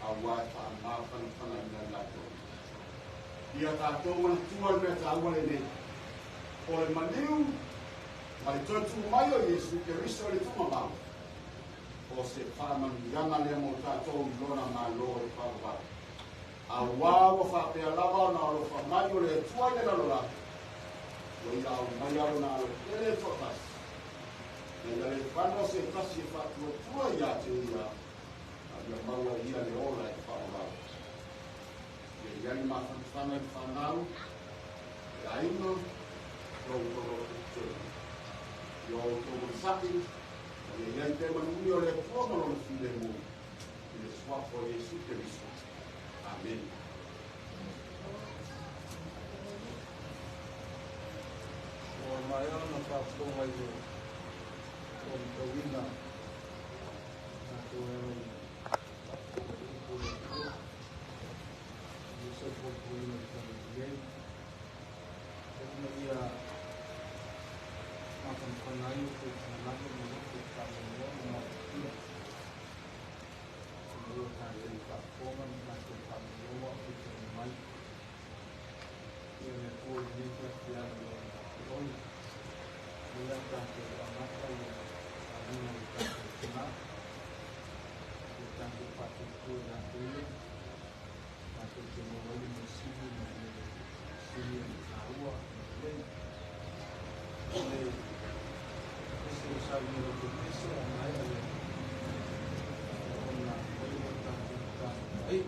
Awa e whāna whana ina lato. Ia tātou wana tua i mea tāua le nei. O le maniu, mai tōtu mai o Yesu ke riso le tuma mau. O se whamanu ianga lea mo tātou i lona ngā loa e whāwā. A wāwa whapea lava na alo whamai o le tua i lalo la. O i au mai alo na alo ele totas. E le whanau se tasi e whatua tua i a te ia. A ia maua ia le ola e whāwā. E iani mā whanau i whanau. E aino, tau toro e te. I o tōru saki. E iai te manui o le pōmano na while mō. I le swafo e Jesu Keristo. Amen. O mai ana whāpō mai o Kawina. Nā tō e mai. Nisa po Kawina kama iei. Kama ia makan whanai o te whanaka mo te kama ia mo ia. Kama ia tā rei whāpōma nā te kama ia o te mai. Ia me pōi nika te ara o oi. Ia tātou whanaka ia a rina i tātou tina. Ia tātou pātou kua nā te ia. Tātou te mawai mo siri na ia siri ni tā ua na lei. Ia ese o sabi o te pese a mai a lei. O nā koi o tātou ai.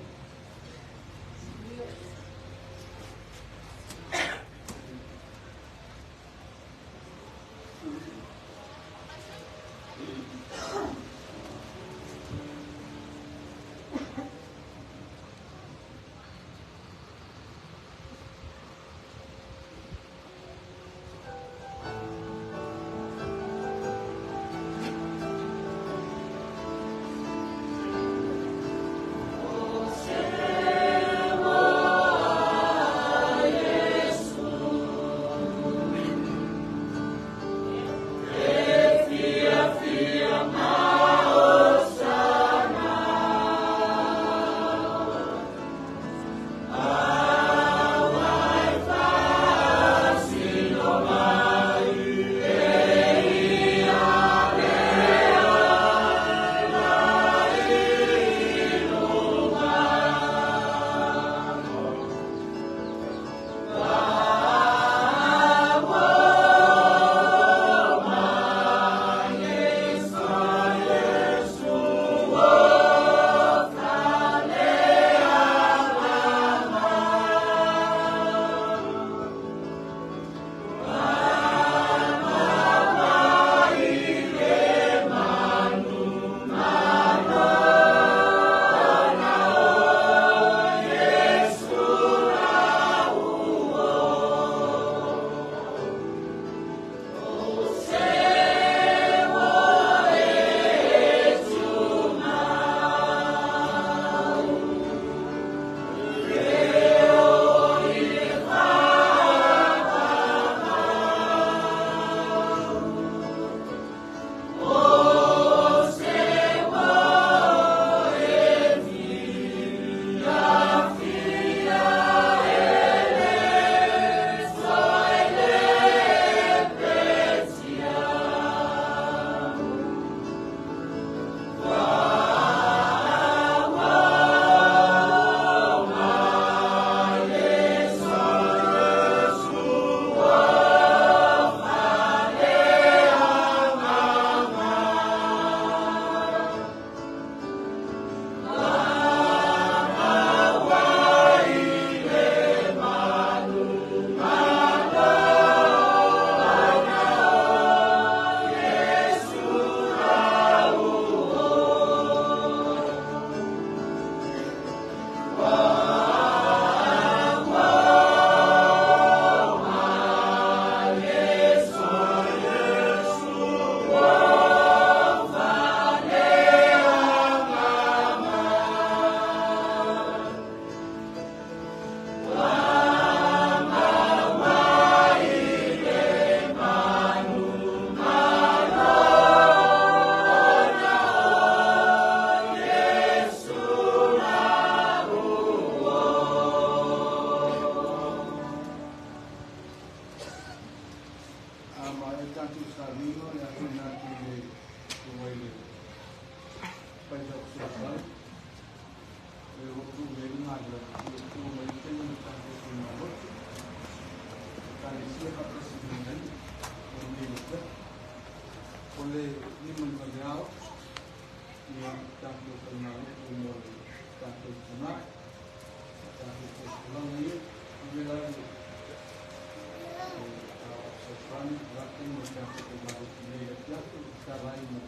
tarai na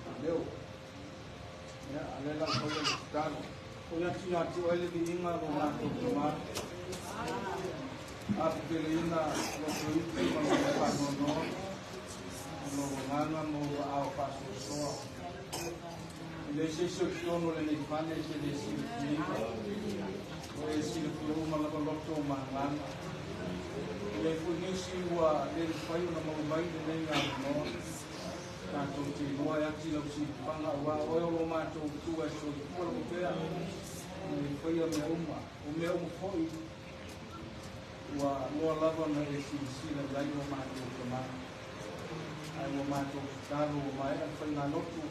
ka leo ya alela ko le stano o ya tia tu ele di inga lo na ko tuma a pelina lo ko itu ma pa no no ngana mo a paso so le se tono le ni fane se le si ni o e si le ko ma la ko to ma ngana le fu ni si wa le fai una mo mai de nenga no ta to ti no ya ti lo si panga wa o lo ma to tu e so ko lo pe a ni foi a o meu foi wa lo lava na e si le dai o ma to ma ai o ma to ta lo mai a foi na no tu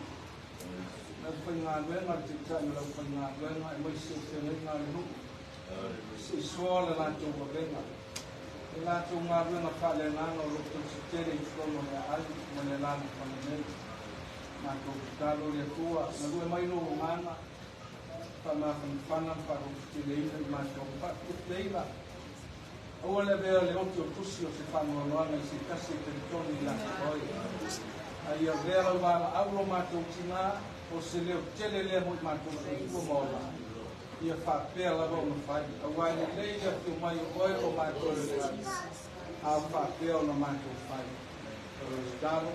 na foi na le na ti ta na foi na le na mai se na no si so la to ko venga la tu ngawe na kale na no lo tu tere ko no ya al mo le la ko ne na ko ta lo le tua na lu mai no mana pa ma fana pa ro ti le ina ma ko pa tu le la o le ve le o tu si o se fa no no na si ka se te toni la oi ai a vera va a lo ma tu tina o se le tele le mo ma tu ko mo la ia fa pe la bo no fa a wa le le ia tu mai oi o ma tu a fa pe o no ma tu fa o stavo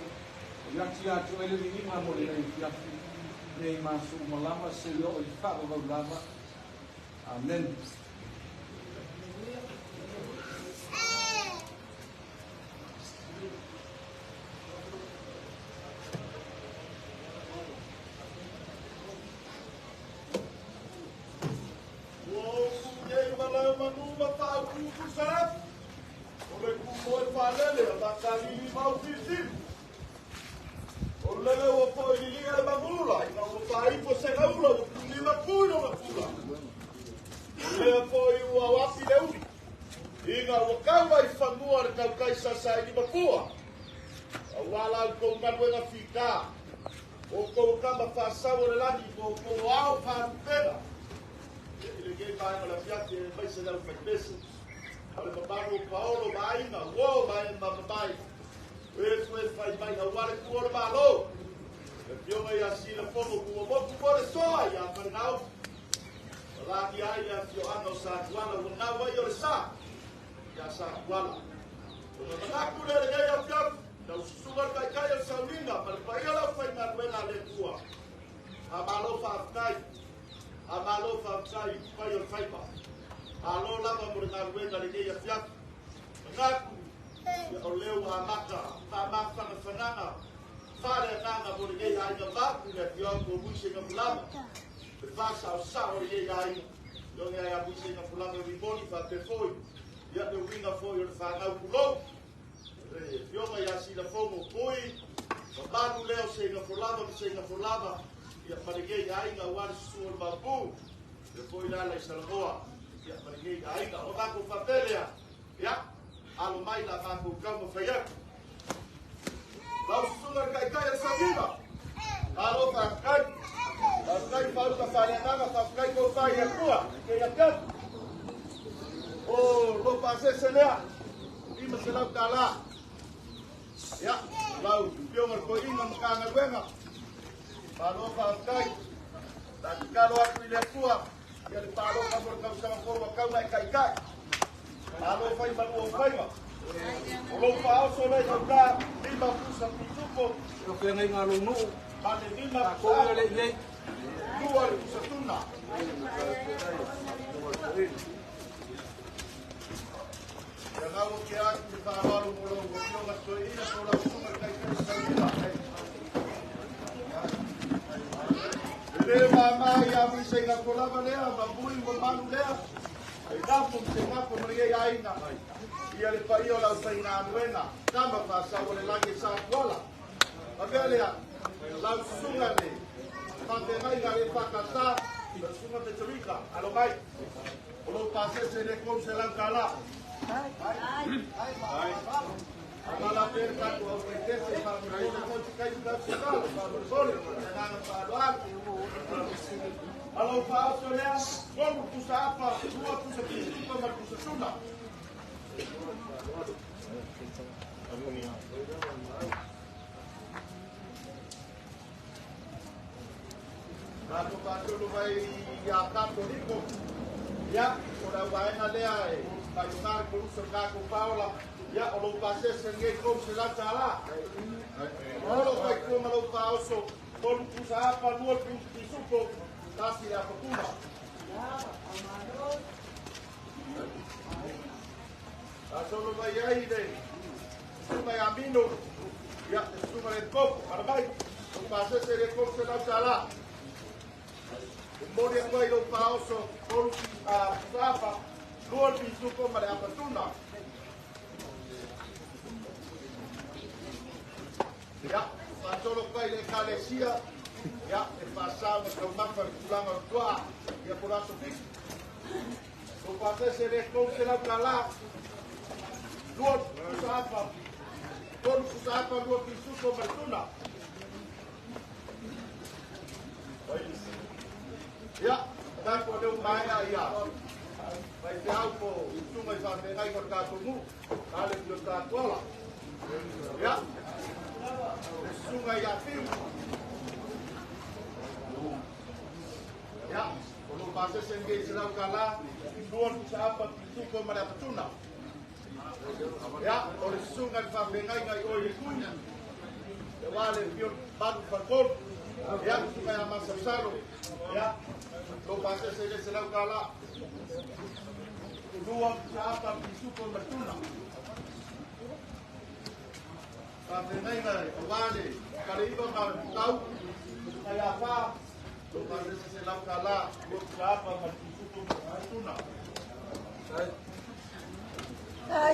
ia ti a tu ele ni ma mo le ia nei ma su mo lama se lo i fa o lama amen Lalu pasal vai ya kato liko. Ya, ora vai na lea e. Vai ngar ko surga ko paula. Ya, o lo pase senge ko se la tala. Olo vai ko malo pauso. Con usa pa no pisuko. Tasi a fortuna. Solo vai aí dei. Suma ya mino. Ya, suma el copo, arbai. O pase se le ko se la tala. Moria ko ilo pauso. Con a sapa. Luar pisuko mare a fortuna. Ya, solo kai le kalesia. Ya, pasamos con más particular tua. Ya por eso fix. O pase se le ko se la tala. Luar sapa. Con sapa luar pisuko fortuna. Ya, dan ko de maya ya. Vai ter algo, tu vai fazer aí com o carro, ale do carro. Ya. Sungai Yapim. Ya, kalau bahasa sendiri Selau Kala, dua sahabat itu kau mana petuna. Ya, oleh sungai Fabengai ngai oleh kunya. Wale pion baru fakol. Ya, sungai Amas Salo. Ya, kalau bahasa sendiri Selau Kala, dua sahabat itu kau petuna. Sampai ngai wale kalau ibu tahu saya apa tu pada seselau kala siapa masih tuna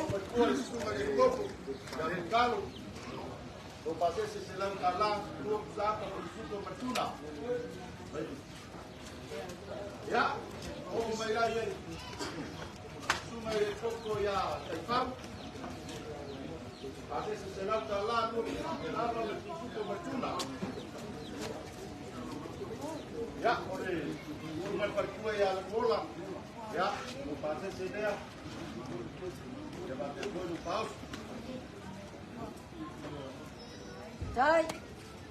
betul sungai itu dari kalau tu pada seselau kala siapa masih tuna ya oh mereka sungai itu ya tahu a veces se va al lado, el agua del Instituto Bertuna. Ya, por una partida y a la bola, ya, no pasa esa idea. Llévate el vuelo pausa.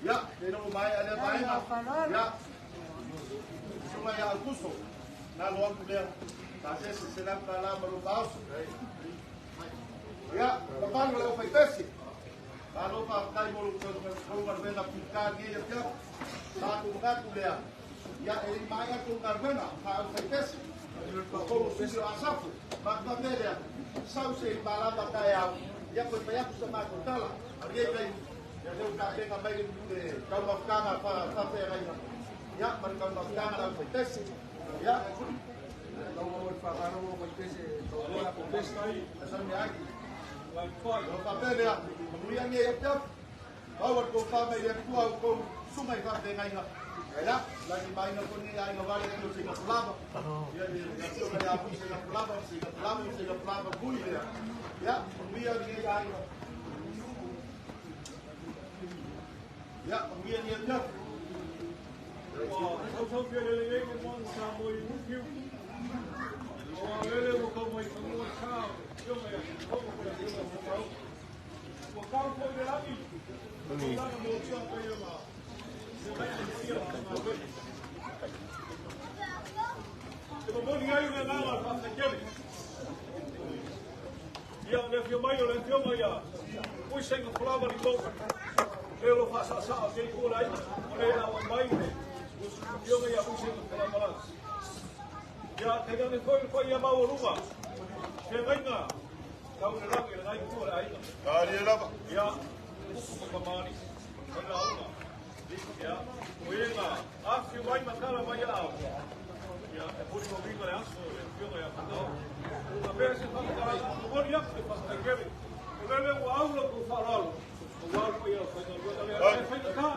Ya, pero vaya, ya, suma ya al curso, nada lo han podido. Pasa ese se va al lado, pausa. Ya, paano leo faitesi. Kalau pakai mulu keluar benda pika dia ya. Satu katu dia. Ya, ini maya keluar benda, kalau faitesi. Kalau susu asafu, maka dia sauce balada kaya. Ya, payah sama kotala. Dia kai. Ya, dia udah dengar baik dulu. Kalau mafkana apa yang ya, mereka mafkana leo faitesi. Ya. Kalau mau pakai mulu faitesi, kalau aku faitesi, asalnya Kalau pakai dia, kemudian dia yang bawa kau pakai dia kuah kau sungai pakai ngai ngai, ya, lagi main kau ni yang ngai yang singa pelaba, ya dia sungai apa singa pelaba bui dia, ya, kemudian dia yang, ya, kemudian dia yang, kau dia lagi yang mau sama ibu. Ele mo como é como o carro, eu me como por aqui no carro. O carro foi de lá e lá no meu chão foi uma. Se vai descer uma vez. Eu vou ligar e levar lá para aquele. E a minha filha eu filma já. O senhor falava de boca. Eu faço essa aquele por aí. Era uma mãe. Eu me ia o senhor falava lá. Ya, tegan foi ya mau rumah. Sebenarnya kau nak lagi tu lah ini. Kali apa? Ya, pemani. Kalau ya, wena. Aku mai makala mai au. Ya, pun kau beri mana aku, dia ya kau. Tapi saya tak tahu. Kau ni apa pas terkebit. Kau ni wow lo kau faral. Wow kau ya kau tak.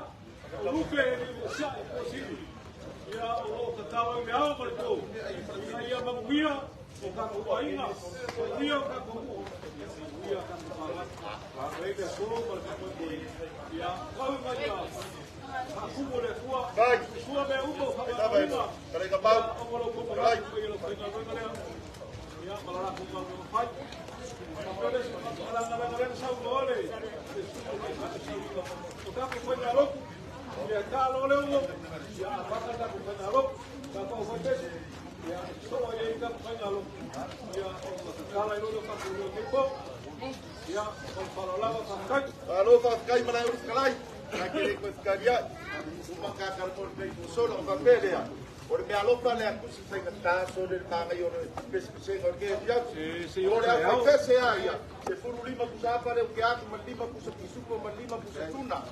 Lupa ni siapa posisi. Ya Allah, ketawa me ama tu. Ia manguia, o kaku aina, o dia kaku. Ia kaku palat. Rega solo para kaku. Ya, kau mai ya. Aku boleh kuat. Kuat me ubo sama. Kalau kapal. Baik. Ya, kalau aku mau fight. Kalau orang-orang saudara. O kaku foi garoto. Ya kalau lewat, ya apa kata bukan alok, kalau macam ya semua yang kita bukan alok, ya kalau itu kan dulu tipo, ya kalau lawan sampai, Kalau pakai mana urus kalai, lagi ikut kerja, rumah kakak pun dari musuh orang papel ya. Orang biar lupa le aku sih kata sore tanga yo spesifikasi orke ya. si Orang orang apa pese ya. Se furu lima kusapa le que aku lima kusukisuko lima kusatuna.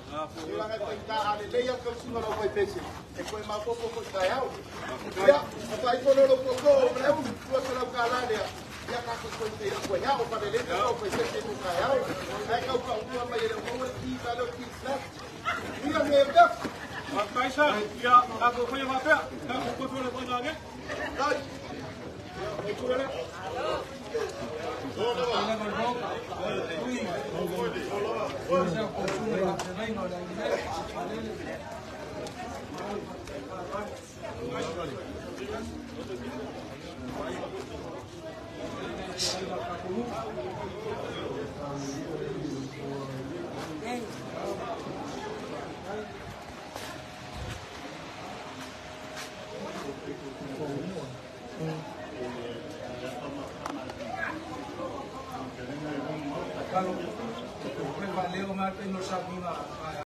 Orang apa kita ale le ya kau sih orang apa pese. E kau mau popo kaya. Ya, apa itu lo popo, mau tu asal kala dia. Ya aku kau itu kau ya, apa le kau pese tu kaya. Ai kau kau tu apa ya kau kita lo kita. Dia merda. Kaisa, ya aku punya apa? Aku kutu le punya lagi. Dai. Itu le. Kalau prevaleu mais tem no sabino